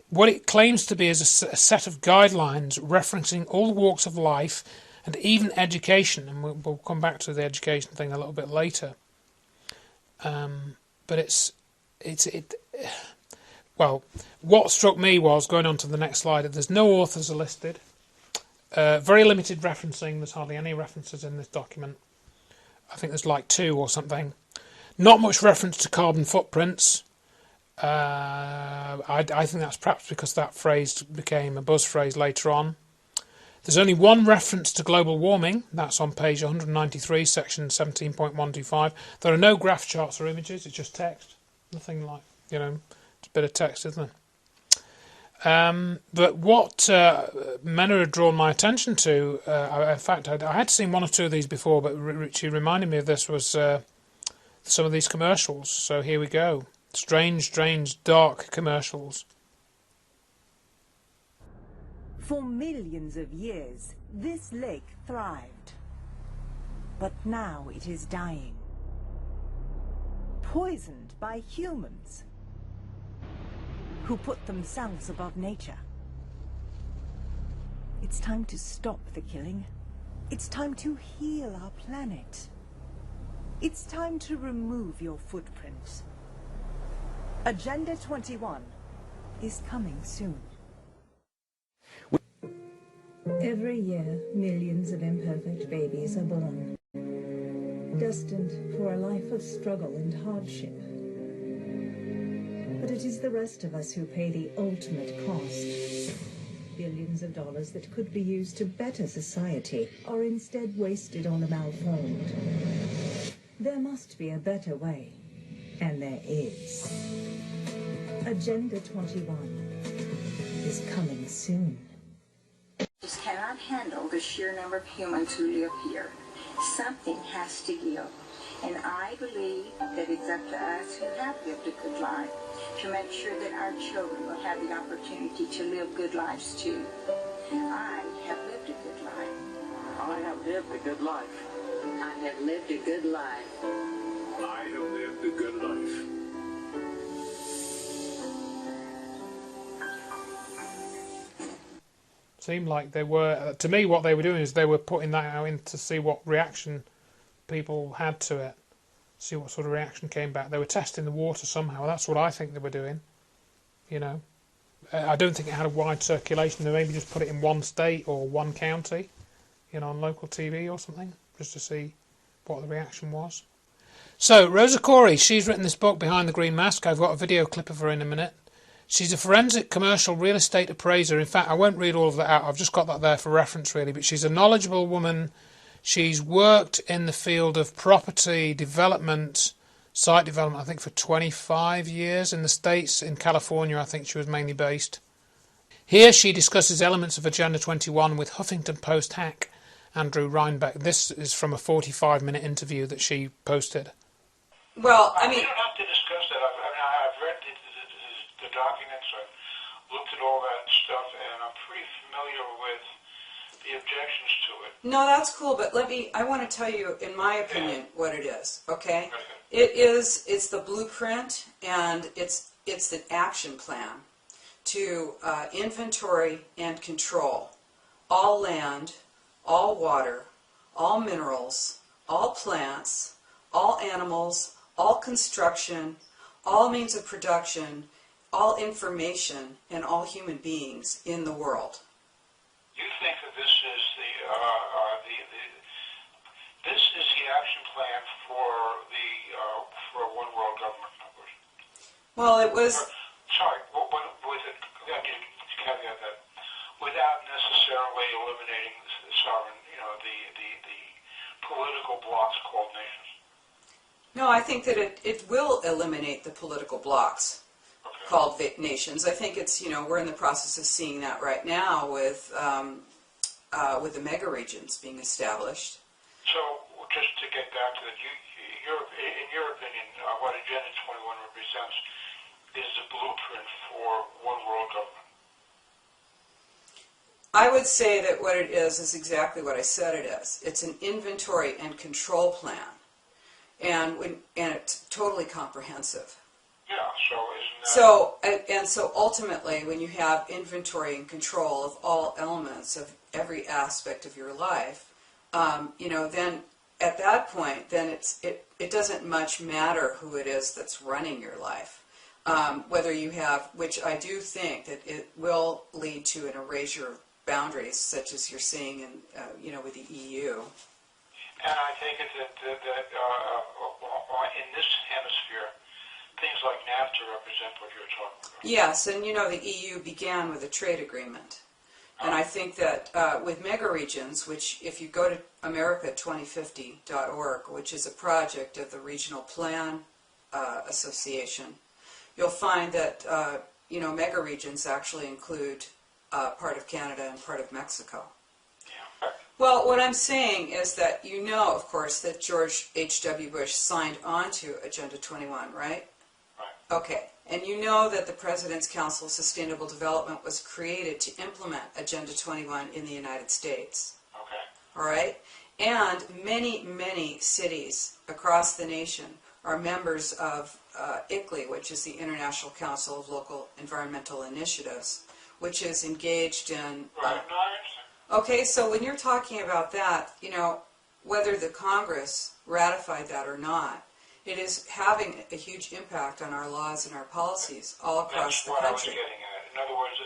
What it claims to be is a set of guidelines referencing all walks of life and even education. And we'll come back to the education thing a little bit later. But well, what struck me was, going on to the next slide, there's no authors are listed. Very limited referencing. There's hardly any references in this document. I think there's like 2 or something. Not much reference to carbon footprints. I think that's perhaps because that phrase became a buzz phrase later on. There's only one reference to global warming. That's on page 193, section 17.125. There are no graph charts or images. It's just text. Nothing like, it's a bit of text, isn't it? But what Mena had drawn my attention to, in fact, I had seen 1 or 2 of these before, but Richie reminded me of this, was some of these commercials. So here we go. Strange, dark commercials. For millions of years, this lake thrived. But now it is dying. Poisoned by humans who put themselves above nature. It's time to stop the killing. It's time to heal our planet. It's time to remove your footprint. Agenda 21 is coming soon. Every year, millions of imperfect babies are born, destined for a life of struggle and hardship. But it is the rest of us who pay the ultimate cost. Billions of dollars that could be used to better society are instead wasted on the malformed. There must be a better way, and there is. Agenda 21 is coming soon. Just cannot handle the sheer number of humans who live here. Something has to give. And I believe that it's up to us who have lived a good life to make sure that our children will have the opportunity to live good lives too. I have lived a good life. I have lived a good life. I have lived a good life. I have lived a good life. seemed like they were, to me, what they were doing is they were putting that out in to see what reaction people had to it, see what sort of reaction came back. They were testing the water somehow. That's what I think they were doing. You know, I don't think it had a wide circulation. They maybe just put it in one state or one county, you know, on local TV or something, just to see what the reaction was. So, Rosa Corey, she's written this book, Behind the Green Mask. I've got a video clip of her in a minute. She's a forensic commercial real estate appraiser. In fact, I won't read all of that out. I've just got that there for reference, really. But she's a knowledgeable woman. She's worked in the field of property development, site development, I think, for 25 years in the States. In California, I think she was mainly based. Here she discusses elements of Agenda 21 with Huffington Post hack Andrew Reinbeck. This is from a 45-minute interview that she posted. Well, I mean, we don't have to discuss that. I've read the documents. I've looked at all that stuff, and I'm pretty familiar with the objections to it. no, that's cool, but I want to tell you, in my opinion, what it is, okay? It's the blueprint, and it's an action plan to inventory and control all land, all water, all minerals, all plants, all animals, all construction, all means of production, all information, and all human beings in the world. You think that this is the action plan for one world government, of course? Well, it was. Sorry, with it, I need to caveat that without necessarily eliminating the sovereign, the political blocs called nations. No, I think that it will eliminate the political blocs called nations. I think it's, we're in the process of seeing that right now with the mega regions being established. So, just to get back to that, in your opinion, what Agenda 21 represents is the blueprint for one world government. I would say that what it is exactly what I said it is. It's an inventory and control plan, and it's totally comprehensive. Yeah, so isn't that... So ultimately, when you have inventory and control of all elements of every aspect of your life, then at that point, then it doesn't much matter who it is that's running your life. Whether you have, which I do think that it will lead to an erasure of boundaries, such as you're seeing in, with the EU. And I take it that in this hemisphere, things like NAFTA represent what you're talking about. Yes, and the EU began with a trade agreement. And I think that with mega regions, which if you go to America2050.org, which is a project of the Regional Plan Association, you'll find that mega regions actually include part of Canada and part of Mexico. Well, what I'm saying is that of course, that George H.W. Bush signed on to Agenda 21, right? Right. Okay. And that the President's Council of Sustainable Development was created to implement Agenda 21 in the United States. Okay. All right? And many, many cities across the nation are members of ICLEI, which is the International Council of Local Environmental Initiatives, which is engaged in... Okay, so when you're talking about that, whether the Congress ratified that or not, it is having a huge impact on our laws and our policies all across the country. That's what I was getting at. In other words,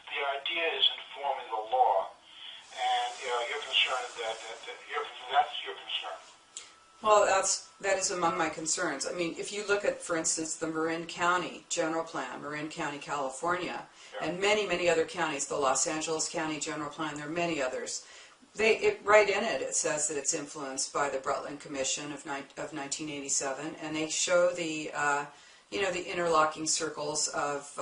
the idea is informing the law, and you're concerned that's your concern. Well, that is among my concerns. I mean, if you look at, for instance, the Marin County General Plan, Marin County, California, and many, many other counties, the Los Angeles County General Plan, there are many others. Right in it, it says that it's influenced by the Brundtland Commission of 1987, and they show the interlocking circles of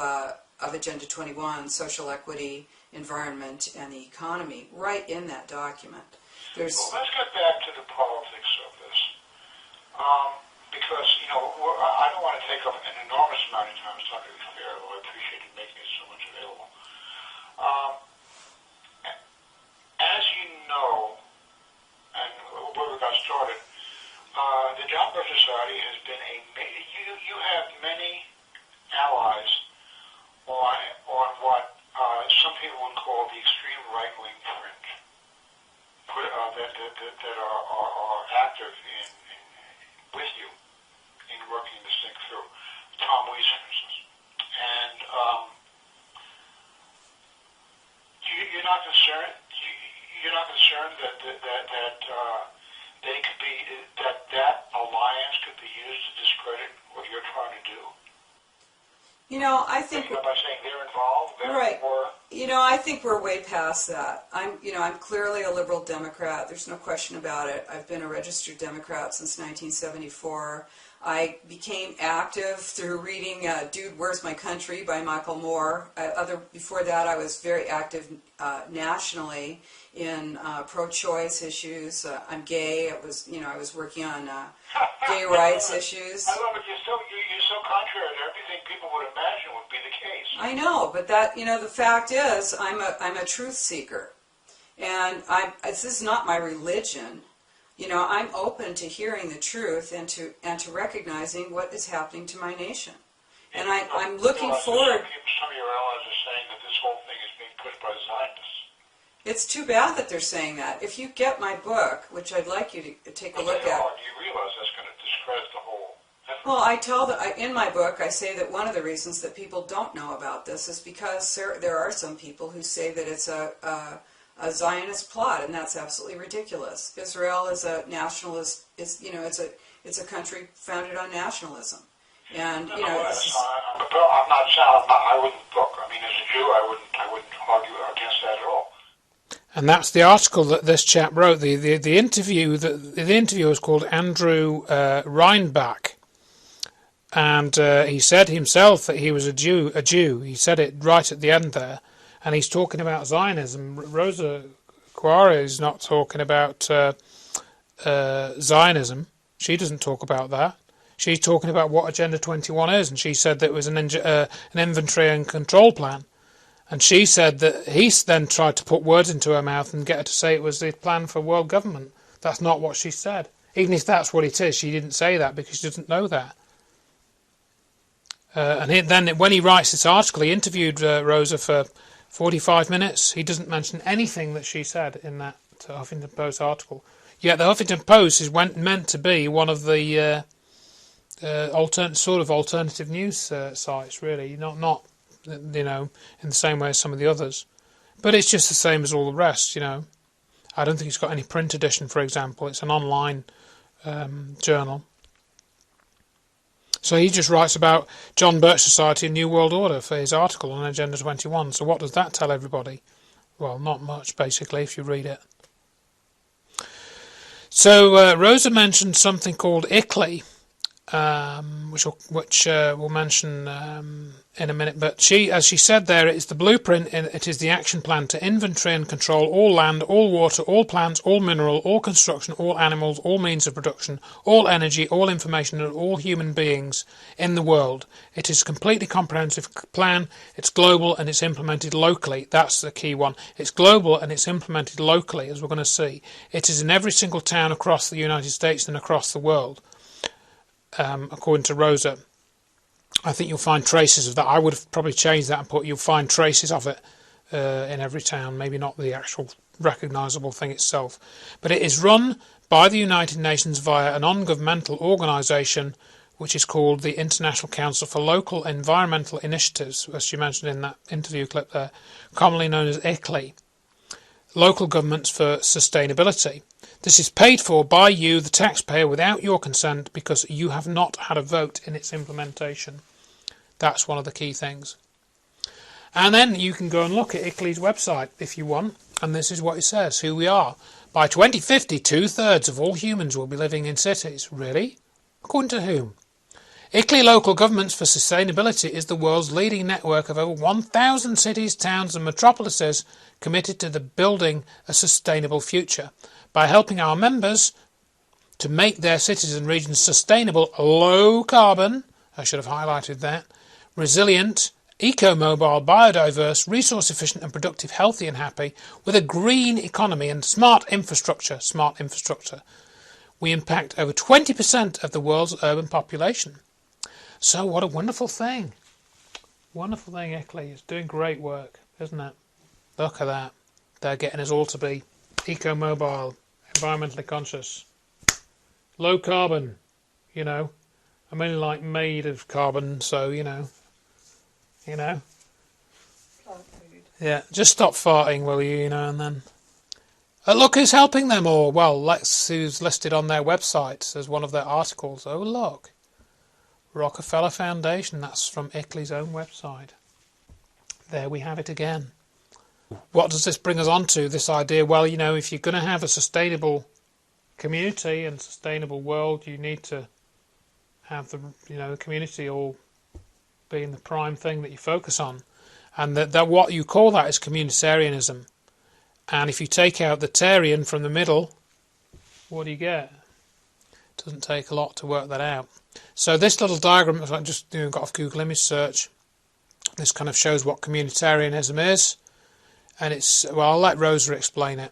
Agenda 21, social equity, environment, and the economy, right in that document. Well, let's get back to the politics of this, because I don't want to take up an enormous amount of time talking to you here, although I appreciate you making it so much available. As you know, and where we got started, the John Birch Society has been you have many allies on what some people would call the extreme right that are active with you in working this thing through. Tom Weiss, for instance. And you're not concerned. You're not concerned that they could be that alliance could be used to discredit what you're trying to do. I think by saying they're involved, right. I think we're way past that. I'm clearly a liberal Democrat. There's no question about it. I've been a registered Democrat since 1974. I became active through reading Dude, Where's My Country by Michael Moore. Before that, I was very active nationally in pro-choice issues. I'm gay. I was working on gay rights issues. I love it. You're so contrary to everything people would imagine would be the case. I know, but the fact is, I'm a truth seeker, and this is not my religion. I'm open to hearing the truth and to recognizing what is happening to my nation. And I'm looking forward. Some of your allies are saying that this whole thing is being pushed by the Zionists. It's too bad that they're saying that. If you get my book, which I'd like you to take a look at. You realize that's going to discredit the whole effort. Well, in my book, I say that one of the reasons that people don't know about this is because there are some people who say that it's a Zionist plot, and that's absolutely ridiculous. Israel is a nationalist. It's a country founded on nationalism, and I'm not saying I wouldn't look. I mean, as a Jew, I wouldn't argue against that at all. And that's the article that this chap wrote. The interview was called Andrew Reinbach, and he said himself that he was a Jew. He said it right at the end there. And he's talking about Zionism. Rosa Quare is not talking about Zionism. She doesn't talk about that. She's talking about what Agenda 21 is, and she said that it was an inventory and control plan. And she said that he then tried to put words into her mouth and get her to say it was the plan for world government. That's not what she said. Even if that's what it is, she didn't say that because she doesn't know that. Then when he writes this article, he interviewed Rosa for 45 minutes. He doesn't mention anything that she said in that Huffington Post article. Yet the Huffington Post is meant to be one of the alternative news sites, really. Not in the same way as some of the others. But it's just the same as all the rest, I don't think it's got any print edition, for example. It's an online journal. So he just writes about John Birch Society and New World Order for his article on Agenda 21. So what does that tell everybody? Well, not much, basically, if you read it. So Rosa mentioned something called ICLEI, which we'll mention in a minute. But as she said there, it is the blueprint, it is the action plan to inventory and control all land, all water, all plants, all mineral, all construction, all animals, all means of production, all energy, all information, and all human beings in the world. It is a completely comprehensive plan. It's global and it's implemented locally. That's the key one. It's global and it's implemented locally, as we're going to see. It is in every single town across the United States and across the world. According to Rosa, I think you'll find traces of that. I would have probably changed that and put you'll find traces of it in every town, maybe not the actual recognisable thing itself. But it is run by the United Nations via a non-governmental organisation which is called the International Council for Local Environmental Initiatives, as she mentioned in that interview clip there, commonly known as ICLEI, Local Governments for Sustainability. This is paid for by you, the taxpayer, without your consent because you have not had a vote in its implementation. That's one of the key things. And then you can go and look at ICLEI's website if you want, and this is what it says, who we are. By 2050, 2/3 of all humans will be living in cities. Really? According to whom? ICLEI Local Governments for Sustainability is the world's leading network of over 1,000 cities, towns and metropolises committed to building a sustainable future. By helping our members to make their cities and regions sustainable, low carbon, I should have highlighted that, resilient, eco-mobile, biodiverse, resource efficient and productive, healthy and happy, with a green economy and smart infrastructure, we impact over 20% of the world's urban population. So what a wonderful thing. Wonderful thing, ICLEI. It's doing great work, isn't it? Look at that. They're getting us all to be eco-mobile, environmentally conscious. Low carbon, you know. I'm only like made of carbon, so you know. Plant food. Yeah, just stop farting, will you? You know, and then. Look who's helping them all. Well, let's who's listed on their website as one of their articles. Oh, look. Rockefeller Foundation. That's from ICLEI's own website. There we have it again. What does this bring us on to? This idea, well, you know, if you're going to have a sustainable community and sustainable world, you need to have the, you know, the community all being the prime thing that you focus on. And that what you call that is communitarianism. And if you take out the tarian from the middle, what do you get? It doesn't take a lot to work that out. So this little diagram, I just got off Google image search. This kind of shows what communitarianism is. And it's, well, I'll let Rosa explain it.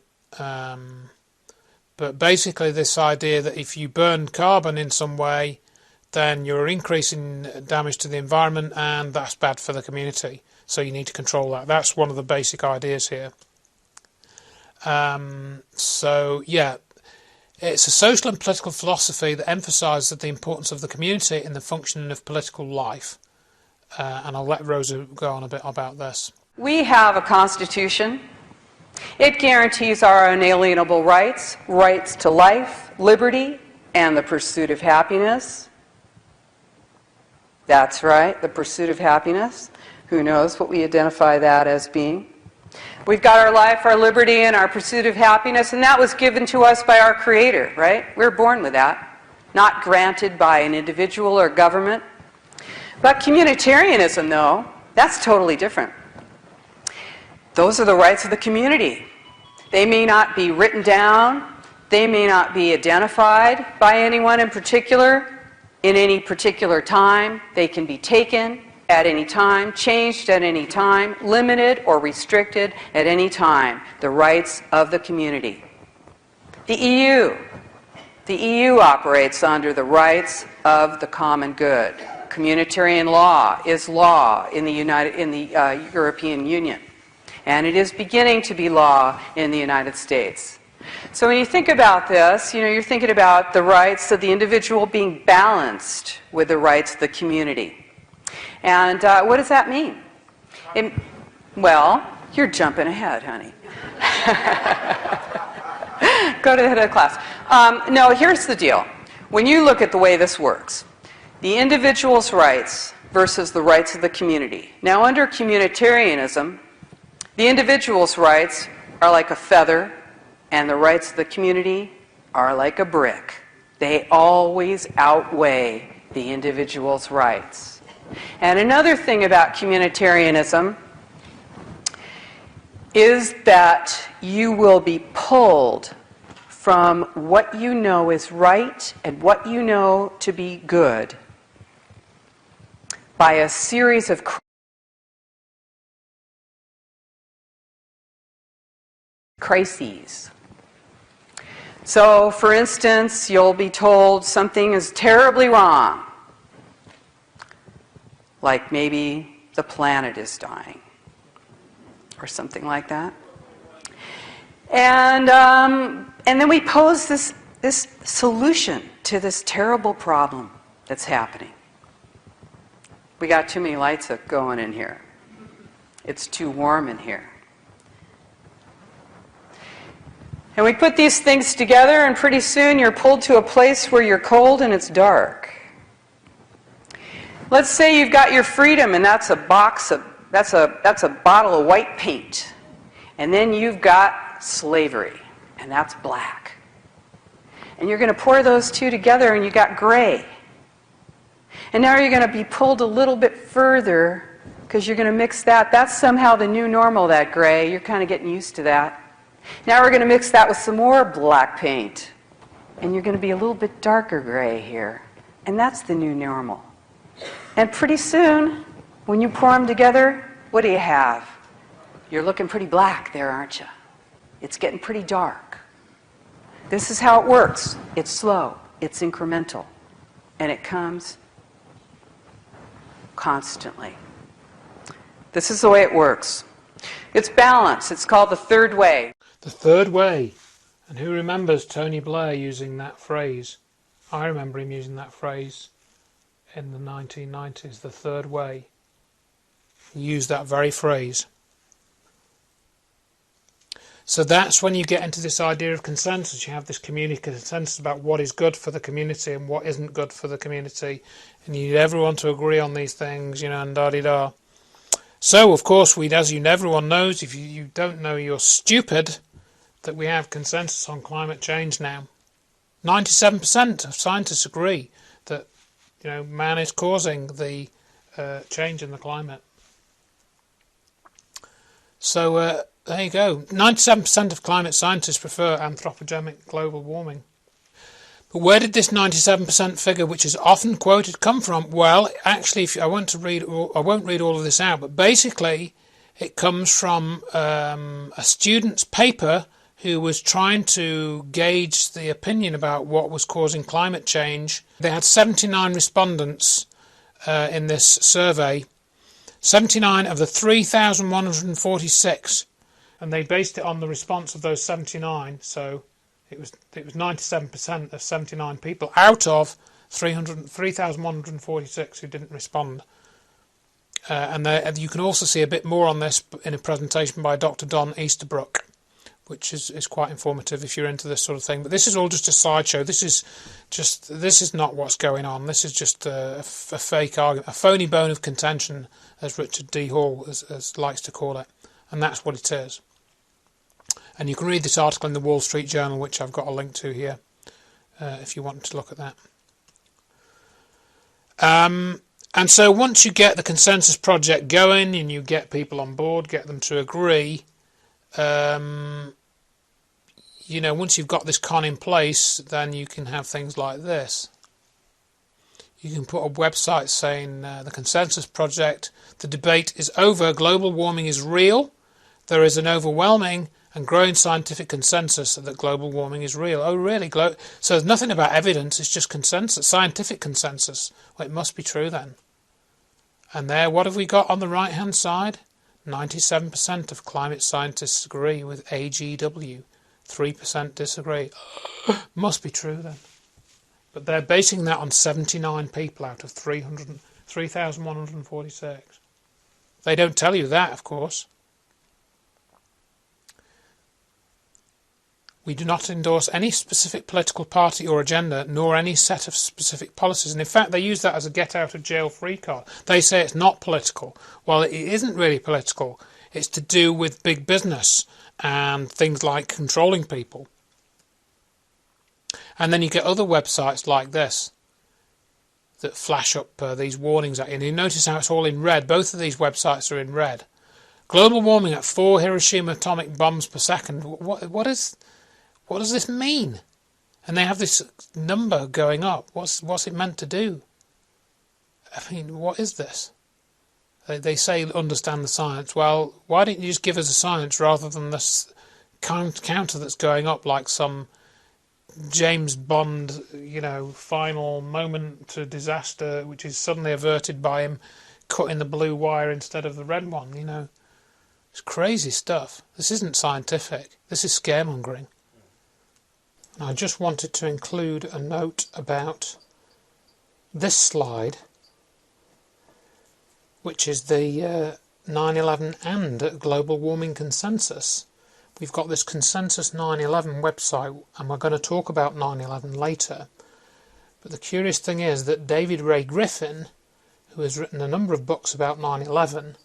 But basically this idea that if you burn carbon in some way, then you're increasing damage to the environment and that's bad for the community. So you need to control that. That's one of the basic ideas here. So, yeah, it's a social and political philosophy that emphasises the importance of the community in the functioning of political life. And I'll let Rosa go on a bit about this. We have a constitution. It guarantees our unalienable rights, rights to life, liberty, and the pursuit of happiness. That's right, the pursuit of happiness. Who knows what we identify that as being? We've got our life, our liberty, and our pursuit of happiness, and that was given to us by our Creator, right? We're born with that, not granted by an individual or government. But communitarianism, though, that's totally different. Those are the rights of the community. They may not be written down, they may not be identified by anyone in particular, in any particular time. They can be taken at any time, changed at any time, limited or restricted at any time. The rights of the community. The EU operates under the rights of the common good. Communitarian law is law in the European Union, and it is beginning to be law in the United States. So when you think about this, you're thinking about the rights of the individual being balanced with the rights of the community. And what does that mean? Well, you're jumping ahead, honey. Go to the head of the class. No, here's the deal. When you look at the way this works, the individual's rights versus the rights of the community. Now, under communitarianism, the individual's rights are like a feather, and the rights of the community are like a brick. They always outweigh the individual's rights. And another thing about communitarianism is that you will be pulled from what you know is right and what you know to be good by a series of crises. So, for instance, you'll be told something is terribly wrong. Like maybe the planet is dying, or something like that. And then we pose this solution to this terrible problem that's happening. We got too many lights going in here. It's too warm in here. And we put these things together, and pretty soon you're pulled to a place where you're cold and it's dark. Let's say you've got your freedom, and that's a bottle of white paint. And then you've got slavery, and that's black. And you're going to pour those two together, and you got gray. And now you're going to be pulled a little bit further, because you're going to mix that. That's somehow the new normal, that gray. You're kind of getting used to that. Now we're going to mix that with some more black paint. And you're going to be a little bit darker gray here. And that's the new normal. And pretty soon, when you pour them together, what do you have? You're looking pretty black there, aren't you? It's getting pretty dark. This is how it works. It's slow. It's incremental. And it comes constantly. This is the way it works. It's balance. It's called the third way. The third way. And who remembers Tony Blair using that phrase? I remember him using that phrase in the 1990s, the third way. He used that very phrase. So that's when you get into this idea of consensus. You have this community consensus about what is good for the community and what isn't good for the community. And you need everyone to agree on these things, and da-de-da. So, of course, as everyone knows, if you don't know, you're stupid, that we have consensus on climate change now. 97% of scientists agree that, man is causing the change in the climate. So, there you go. 97% of climate scientists prefer anthropogenic global warming. But where did this 97% figure, which is often quoted, come from? Well, actually, I won't read all of this out, but basically it comes from a student's paper who was trying to gauge the opinion about what was causing climate change. They had 79 respondents in this survey, 79 of the 3,146, and they based it on the response of those 79, so it was 97% of 79 people out of 3,146 who didn't respond. And you can also see a bit more on this in a presentation by Dr. Don Easterbrook, which is quite informative if you're into this sort of thing. But this is all just a sideshow. This is not what's going on. This is just a fake argument, a phony bone of contention, as Richard D. Hall as likes to call it. And that's what it is. And you can read this article in the Wall Street Journal, which I've got a link to here, if you want to look at that. And so once you get the consensus project going and you get people on board, get them to agree, once you've got this con in place, then you can have things like this. You can put a website saying the consensus project, the debate is over, global warming is real, there is an overwhelming and growing scientific consensus that global warming is real. Oh, really? So there's nothing about evidence, it's just consensus, scientific consensus. Well, it must be true then. And there, what have we got on the right-hand side? 97% of climate scientists agree with AGW. 3% disagree. Must be true then. But they're basing that on 79 people out of 3,146. They don't tell you that, of course. We do not endorse any specific political party or agenda, nor any set of specific policies. And in fact, they use that as a get-out-of-jail-free card. They say it's not political. Well, it isn't really political. It's to do with big business and things like controlling people. And then you get other websites like this that flash up these warnings at you. And you notice how it's all in red. Both of these websites are in red. Global warming at 4 Hiroshima atomic bombs per second. What does this mean? And they have this number going up. What's it meant to do? I mean, what is this? They say understand the science. Well, why don't you just give us the science rather than this counter that's going up like some James Bond, final moment to disaster, which is suddenly averted by him cutting the blue wire instead of the red one, It's crazy stuff. This isn't scientific. This is scaremongering. And I just wanted to include a note about this slide, which is the 9/11 and global warming consensus. We've got this Consensus 9/11 website, and we're going to talk about 9/11 later. But the curious thing is that David Ray Griffin, who has written a number of books about 9/11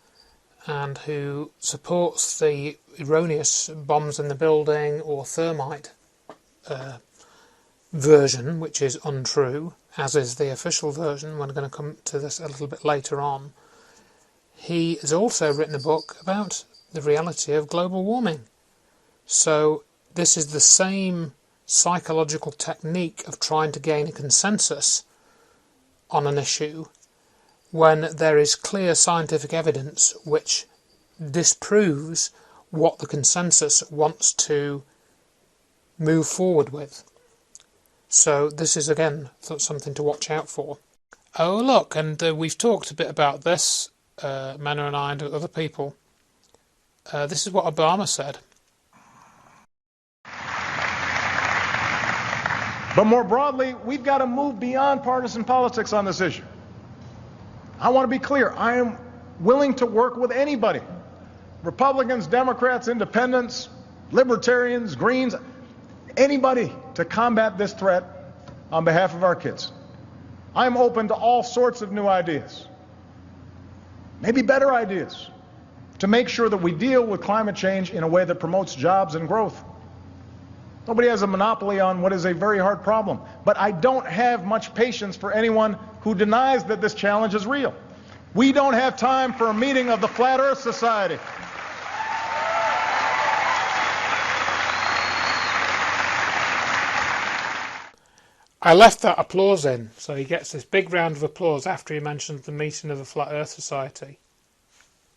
and who supports the erroneous bombs in the building or thermite version, which is untrue, as is the official version. We're going to come to this a little bit later on. He has also written a book about the reality of global warming. So this is the same psychological technique of trying to gain a consensus on an issue when there is clear scientific evidence which disproves what the consensus wants to move forward with. So this is again something to watch out for. Oh look, and we've talked a bit about this, Manna and I and other people. This is what Obama said. But more broadly, we've got to move beyond partisan politics on this issue. I want to be clear. I am willing to work with anybody. Republicans, Democrats, Independents, Libertarians, Greens, anybody to combat this threat on behalf of our kids. I'm open to all sorts of new ideas, maybe better ideas, to make sure that we deal with climate change in a way that promotes jobs and growth. Nobody has a monopoly on what is a very hard problem, but I don't have much patience for anyone who denies that this challenge is real. We don't have time for a meeting of the Flat Earth Society. I left that applause in, so he gets this big round of applause after he mentions the meeting of the Flat Earth Society.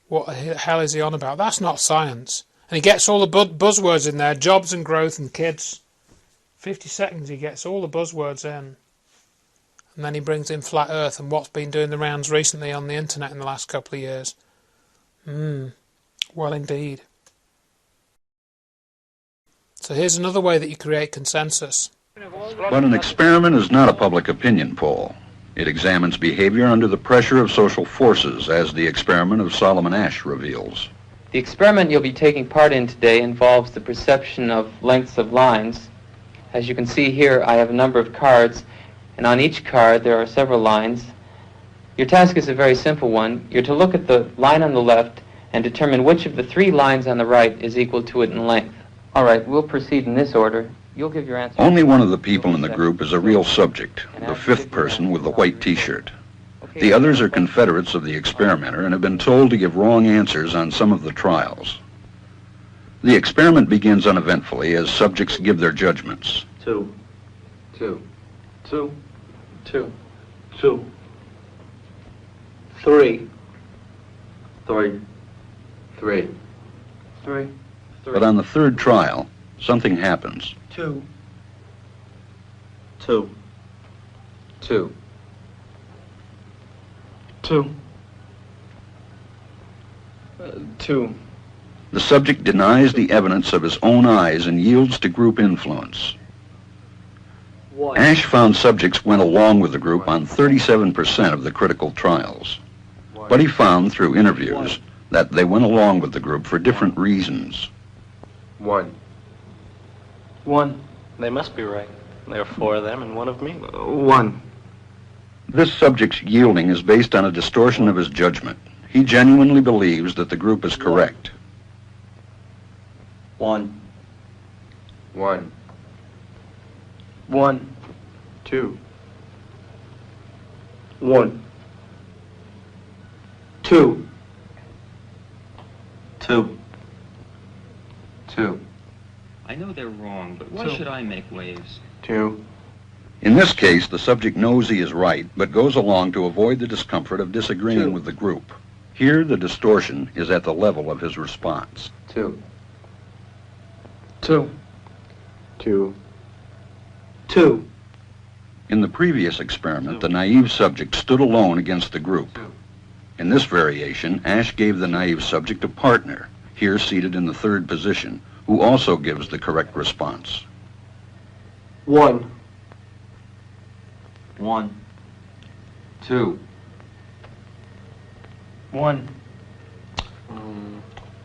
What the hell is he on about? That's not science. And he gets all the buzzwords in there, jobs and growth and kids. 50 seconds he gets all the buzzwords in. And then he brings in Flat Earth and what's been doing the rounds recently on the internet in the last couple of years. Well indeed. So here's another way that you create consensus. But an experiment is not a public opinion poll. It examines behavior under the pressure of social forces, as the experiment of Solomon Asch reveals. The experiment you'll be taking part in today involves the perception of lengths of lines. As you can see here, I have a number of cards, and on each card there are several lines. Your task is a very simple one. You're to look at the line on the left and determine which of the 3 lines on the right is equal to it in length. All right, we'll proceed in this order. You'll give your answer. Only one of the people in the group is a real subject, the 5th person with the white t-shirt. The others are confederates of the experimenter and have been told to give wrong answers on some of the trials. The experiment begins uneventfully as subjects give their judgments. 2. 2. 2. 2. 2. 3. 3. 3. 3. But on the 3rd trial, something happens. 2. 2. 2. 2. 2. The subject denies the evidence of his own eyes and yields to group influence. Asch found subjects went along with the group on 37% of the critical trials. But he found through interviews that they went along with the group for different reasons. 1. 1. They must be right. There are 4 of them and 1 of me. 1. This subject's yielding is based on a distortion of his judgment. He genuinely believes that the group is correct. 1. 1. 1. 2. 1. 2. 2. 2. I know they're wrong, but why should I make waves? 2. In this case, the subject knows he is right, but goes along to avoid the discomfort of disagreeing with the group. Here, the distortion is at the level of his response. 2. 2. 2. 2. In the previous experiment, the naive subject stood alone against the group. In this variation, Asch gave the naive subject a partner, here seated in the 3rd position, who also gives the correct response. 1. 1. 2. 1.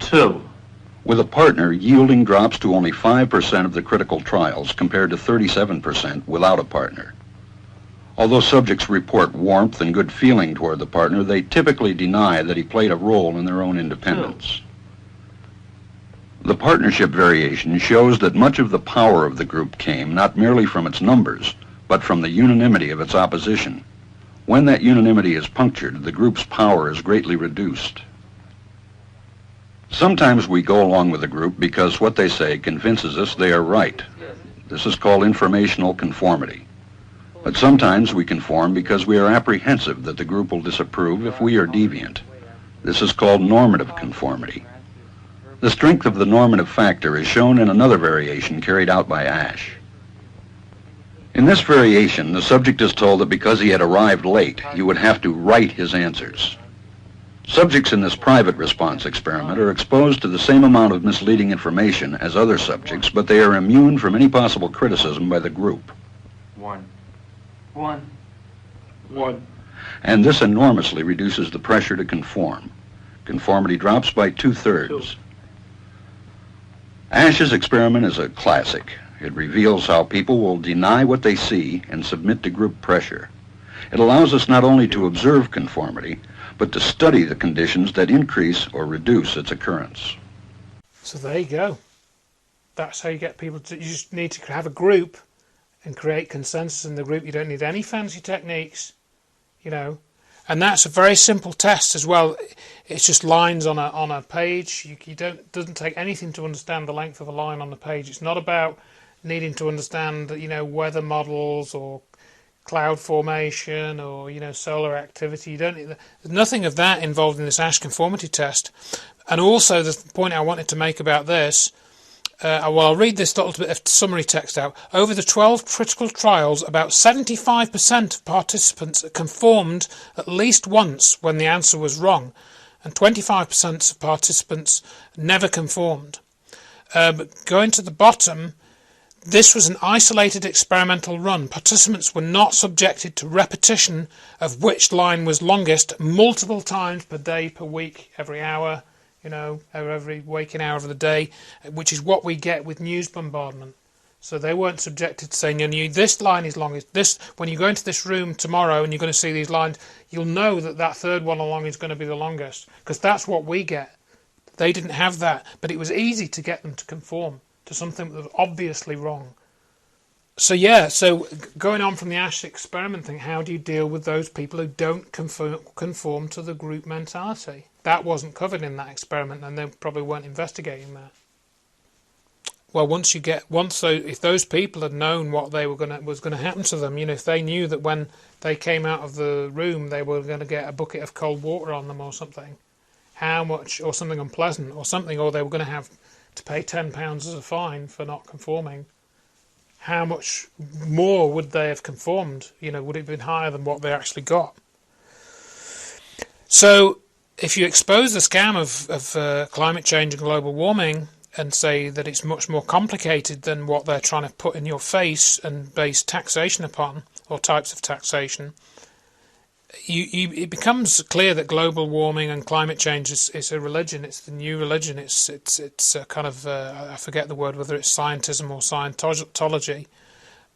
2. With a partner, yielding drops to only 5% of the critical trials compared to 37% without a partner. Although subjects report warmth and good feeling toward the partner, they typically deny that he played a role in their own independence. The partnership variation shows that much of the power of the group came not merely from its numbers, but from the unanimity of its opposition. When that unanimity is punctured, the group's power is greatly reduced. Sometimes we go along with the group because what they say convinces us they are right. This is called informational conformity. But sometimes we conform because we are apprehensive that the group will disapprove if we are deviant. This is called normative conformity. The strength of the normative factor is shown in another variation carried out by Asch. In this variation, the subject is told that because he had arrived late, he would have to write his answers. Subjects in this private response experiment are exposed to the same amount of misleading information as other subjects, but they are immune from any possible criticism by the group. 1. 1. 1. And this enormously reduces the pressure to conform. Conformity drops by 2/3. Ash's experiment is a classic. It reveals how people will deny what they see and submit to group pressure. It allows us not only to observe conformity, but to study the conditions that increase or reduce its occurrence. So there you go. That's how you get people to, you just need to have a group and create consensus in the group. You don't need any fancy techniques, you know. And that's a very simple test as well. It's just lines on a page. You don't doesn't take anything to understand the length of a line on the page. It's not about needing to understand, you know, weather models or cloud formation or, you know, solar activity. You don't. There's nothing of that involved in this Ash conformity test. And also the point I wanted to make about this. Well, I'll read this little bit of summary text out. Over the 12 critical trials, about 75% of participants conformed at least once when the answer was wrong, and 25% of participants never conformed. But going to the bottom, this was an isolated experimental run. Participants were not subjected to repetition of which line was longest multiple times per day, per week, every hour, you know, every waking hour of the day, which is what we get with news bombardment. So they weren't subjected to saying, you know, this line is longest. This, when you go into this room tomorrow and you're going to see these lines, you'll know that that third one along is going to be the longest, because that's what we get. They didn't have that, but it was easy to get them to conform to something that was obviously wrong. So yeah, so going on from the Ash experiment thing, how do you deal with those people who don't conform to the group mentality? That wasn't covered in that experiment, and they probably weren't investigating that. Well, if those people had known what was going to happen to them, you know, if they knew that when they came out of the room they were going to get a bucket of cold water on them or something, how much, or something unpleasant or something, or they were going to have to pay £10 as a fine for not conforming, how much more would they have conformed? You know, would it have been higher than what they actually got? So if you expose the scam of climate change and global warming and say that it's much more complicated than what they're trying to put in your face and base taxation upon, or types of taxation, it becomes clear that global warming and climate change is a religion. It's the new religion. It's a kind of I forget the word, whether it's scientism or Scientology.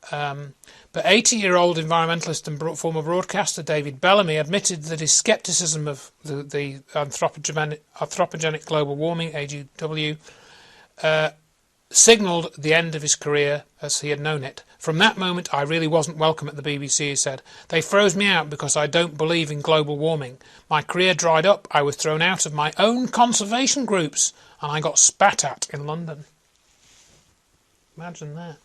But 80-year-old environmentalist and former broadcaster David Bellamy admitted that his skepticism of the anthropogenic global warming (AGW) signalled the end of his career as he had known it. From that moment, I really wasn't welcome at the BBC, he said. They froze me out because I don't believe in global warming. My career dried up. I was thrown out of my own conservation groups, and I got spat at in London. Imagine that.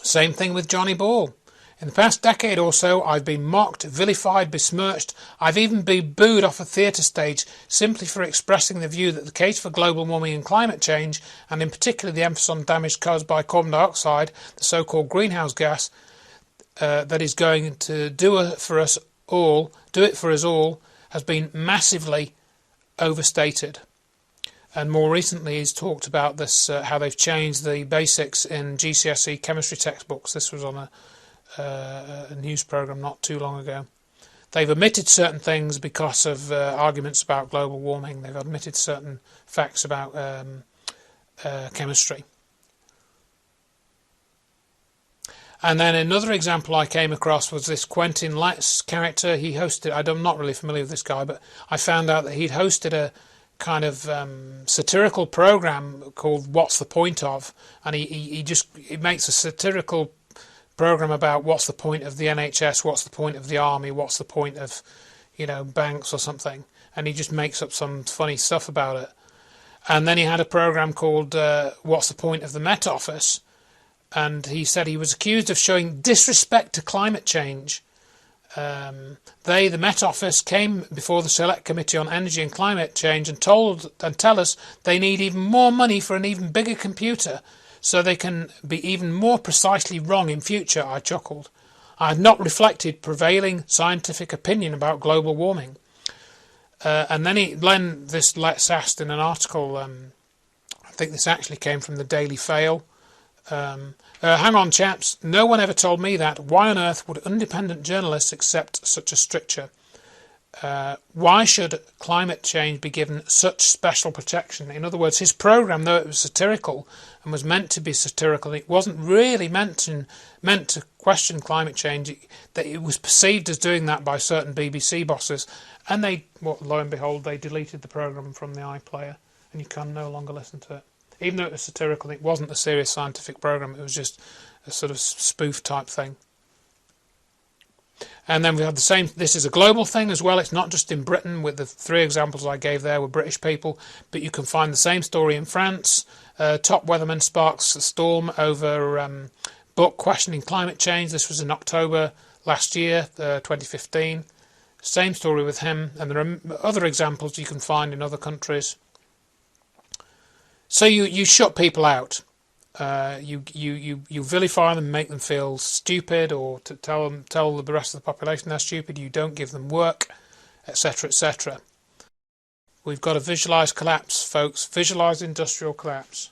Same thing with Johnny Ball. In the past decade or so, I've been mocked, vilified, besmirched. I've even been booed off a theatre stage simply for expressing the view that the case for global warming and climate change, and in particular the emphasis on damage caused by carbon dioxide, the so-called greenhouse gas, that is going to do it for us all, has been massively overstated. And more recently, he's talked about this, how they've changed the basics in GCSE chemistry textbooks. This was on a news programme not too long ago. They've omitted certain things because of arguments about global warming. They've omitted certain facts about chemistry. And then another example I came across was this Quentin Letts character. He hosted, I'm not really familiar with this guy, but I found out that he'd hosted a kind of satirical program called What's the Point Of? And he makes a satirical program about what's the point of the NHS, what's the point of the army, what's the point of, you know, banks or something, and he just makes up some funny stuff about it. And then he had a program called What's the Point of the Met Office, and he said he was accused of showing disrespect to climate change. The Met Office, came before the Select Committee on Energy and Climate Change and tell us they need even more money for an even bigger computer, so they can be even more precisely wrong in future, I chuckled. I had not reflected prevailing scientific opinion about global warming. And then this Let's asked in an article, I think this actually came from the Daily Fail, Hang on, chaps. No one ever told me that. Why on earth would independent journalists accept such a stricture? Why should climate change be given such special protection? In other words, his programme, though it was satirical and was meant to be satirical, it wasn't really meant to question climate change. That it was perceived as doing that by certain BBC bosses, and lo and behold, they deleted the programme from the iPlayer, and you can no longer listen to it. Even though it was satirical, it wasn't a serious scientific programme. It was just a sort of spoof type thing. And then we have the same. This is a global thing as well. It's not just in Britain. With the 3 examples I gave there were British people, but you can find the same story in France. Top weatherman sparks a storm over book questioning climate change. This was in October last year, 2015. Same story with him, and there are other examples you can find in other countries. So you shut people out. You vilify them, make them feel stupid, or to tell the rest of the population they're stupid. You don't give them work, etc., etc. We've got to visualise collapse, folks. Visualise industrial collapse.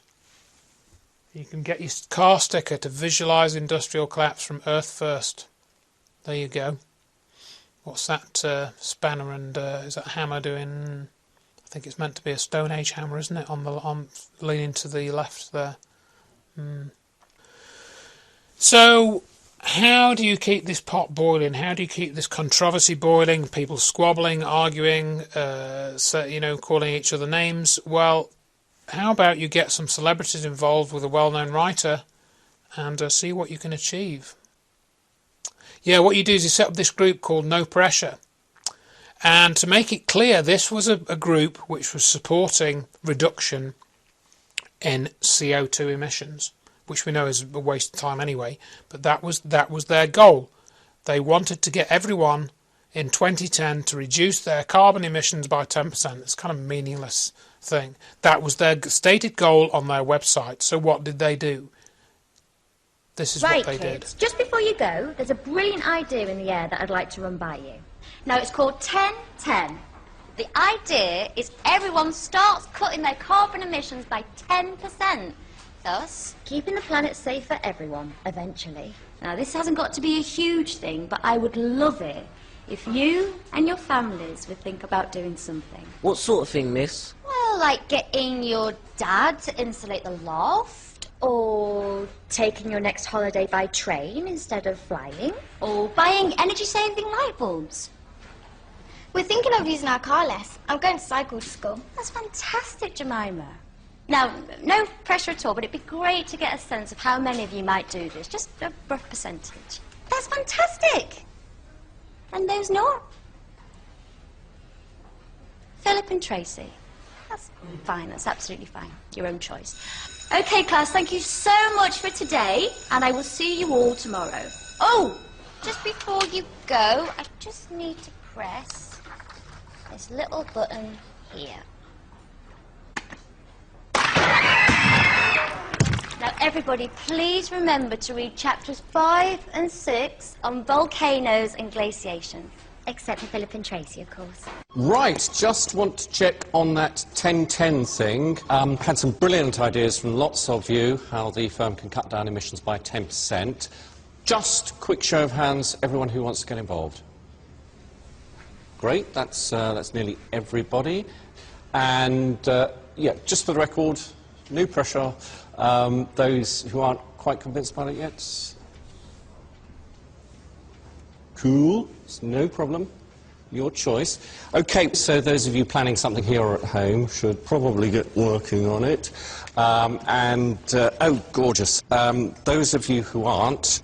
You can get your car sticker to visualise industrial collapse from Earth First. There you go. What's that spanner and is that hammer doing? I think it's meant to be a Stone Age hammer, isn't it? On leaning to the left there. So, how do you keep this pot boiling? How do you keep this controversy boiling? People squabbling, arguing, calling each other names. Well, how about you get some celebrities involved with a well-known writer and see what you can achieve? Yeah, what you do is you set up this group called No Pressure. And to make it clear, this was a group which was supporting reduction in CO2 emissions, which we know is a waste of time anyway, but that was their goal. They wanted to get everyone in 2010 to reduce their carbon emissions by 10%. It's kind of a meaningless thing. That was their stated goal on their website. So what did they do? This is what they did. Just before you go, there's a brilliant idea in the air that I'd like to run by you. Now, it's called 10-10. The idea is everyone starts cutting their carbon emissions by 10%, thus keeping the planet safe for everyone, eventually. Now, this hasn't got to be a huge thing, but I would love it if you and your families would think about doing something. What sort of thing, miss? Well, like getting your dad to insulate the loft, or taking your next holiday by train instead of flying, or buying energy-saving light bulbs. We're thinking of using our car less. I'm going to cycle to school. That's fantastic, Jemima. Now, no pressure at all, but it'd be great to get a sense of how many of you might do this. Just a rough percentage. That's fantastic. And those not? Philip and Tracy. That's fine. That's absolutely fine. Your own choice. Okay, class, thank you so much for today, and I will see you all tomorrow. Oh, just before you go, I just need to press this little button here. Now, everybody, please remember to read chapters 5 and 6 on volcanoes and glaciation. Except for Philip and Tracy, of course. Right, just want to check on that 10-10 thing. Had some brilliant ideas from lots of you, how the firm can cut down emissions by 10%. Just quick show of hands, everyone who wants to get involved. Great, that's nearly everybody. And, yeah, just for the record, no pressure. Those who aren't quite convinced about it yet? Cool, it's no problem. Your choice. Okay, so those of you planning something here or at home should probably get working on it. Oh, gorgeous. Those of you who aren't...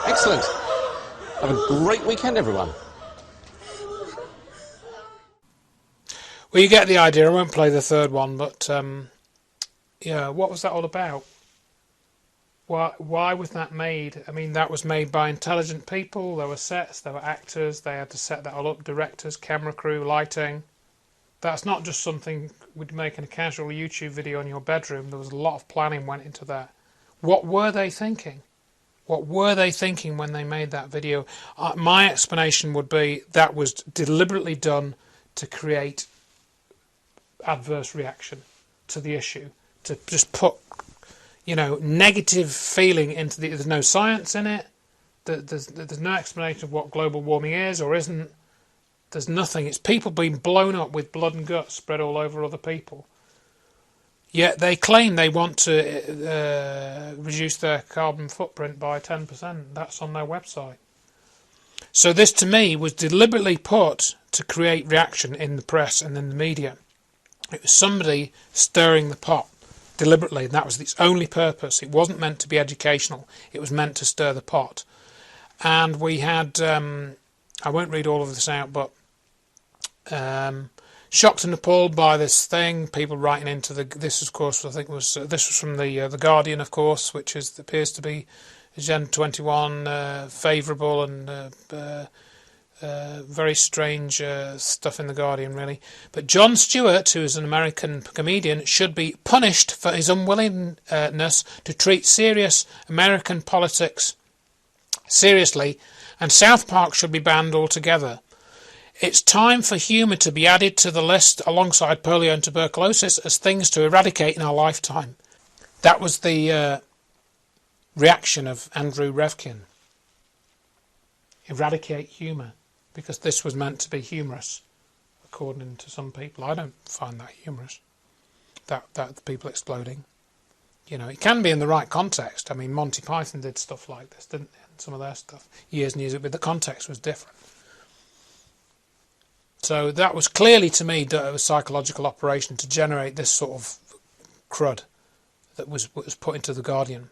Excellent. Have a great weekend, everyone. Well, you get the idea. I won't play the third one, but yeah, what was that all about? Why was that made? I mean, that was made by intelligent people. There were sets, there were actors. They had to set that all up. Directors, camera crew, lighting. That's not just something we'd make in a casual YouTube video in your bedroom. There was a lot of planning went into that. What were they thinking? What were they thinking when they made that video? My explanation would be that was deliberately done to create adverse reaction to the issue, to just put, negative feeling into the. There's no science in it. There's no explanation of what global warming is or isn't. There's nothing. It's people being blown up with blood and guts spread all over other people. Yet they claim they want to reduce their carbon footprint by 10%. That's on their website. So this, to me, was deliberately put to create reaction in the press and in the media. It was somebody stirring the pot deliberately, and that was its only purpose. It wasn't meant to be educational. It was meant to stir the pot. And we had, I won't read all of this out, but shocked and appalled by this thing, people writing into this, of course, I think this was from the Guardian, of course, which appears to be Agenda 21 favourable and very strange stuff in the Guardian, really. But Jon Stewart, who is an American comedian, should be punished for his unwillingness to treat serious American politics seriously, and South Park should be banned altogether. It's time for humour to be added to the list alongside polio and tuberculosis as things to eradicate in our lifetime. That was the reaction of Andrew Revkin. Eradicate humour, because this was meant to be humorous, according to some people. I don't find that humorous, that the people exploding. It can be in the right context. I mean, Monty Python did stuff like this, didn't they? Some of their stuff, years and years ago, but the context was different. So that was clearly, to me, a psychological operation to generate this sort of crud that was put into the Guardian.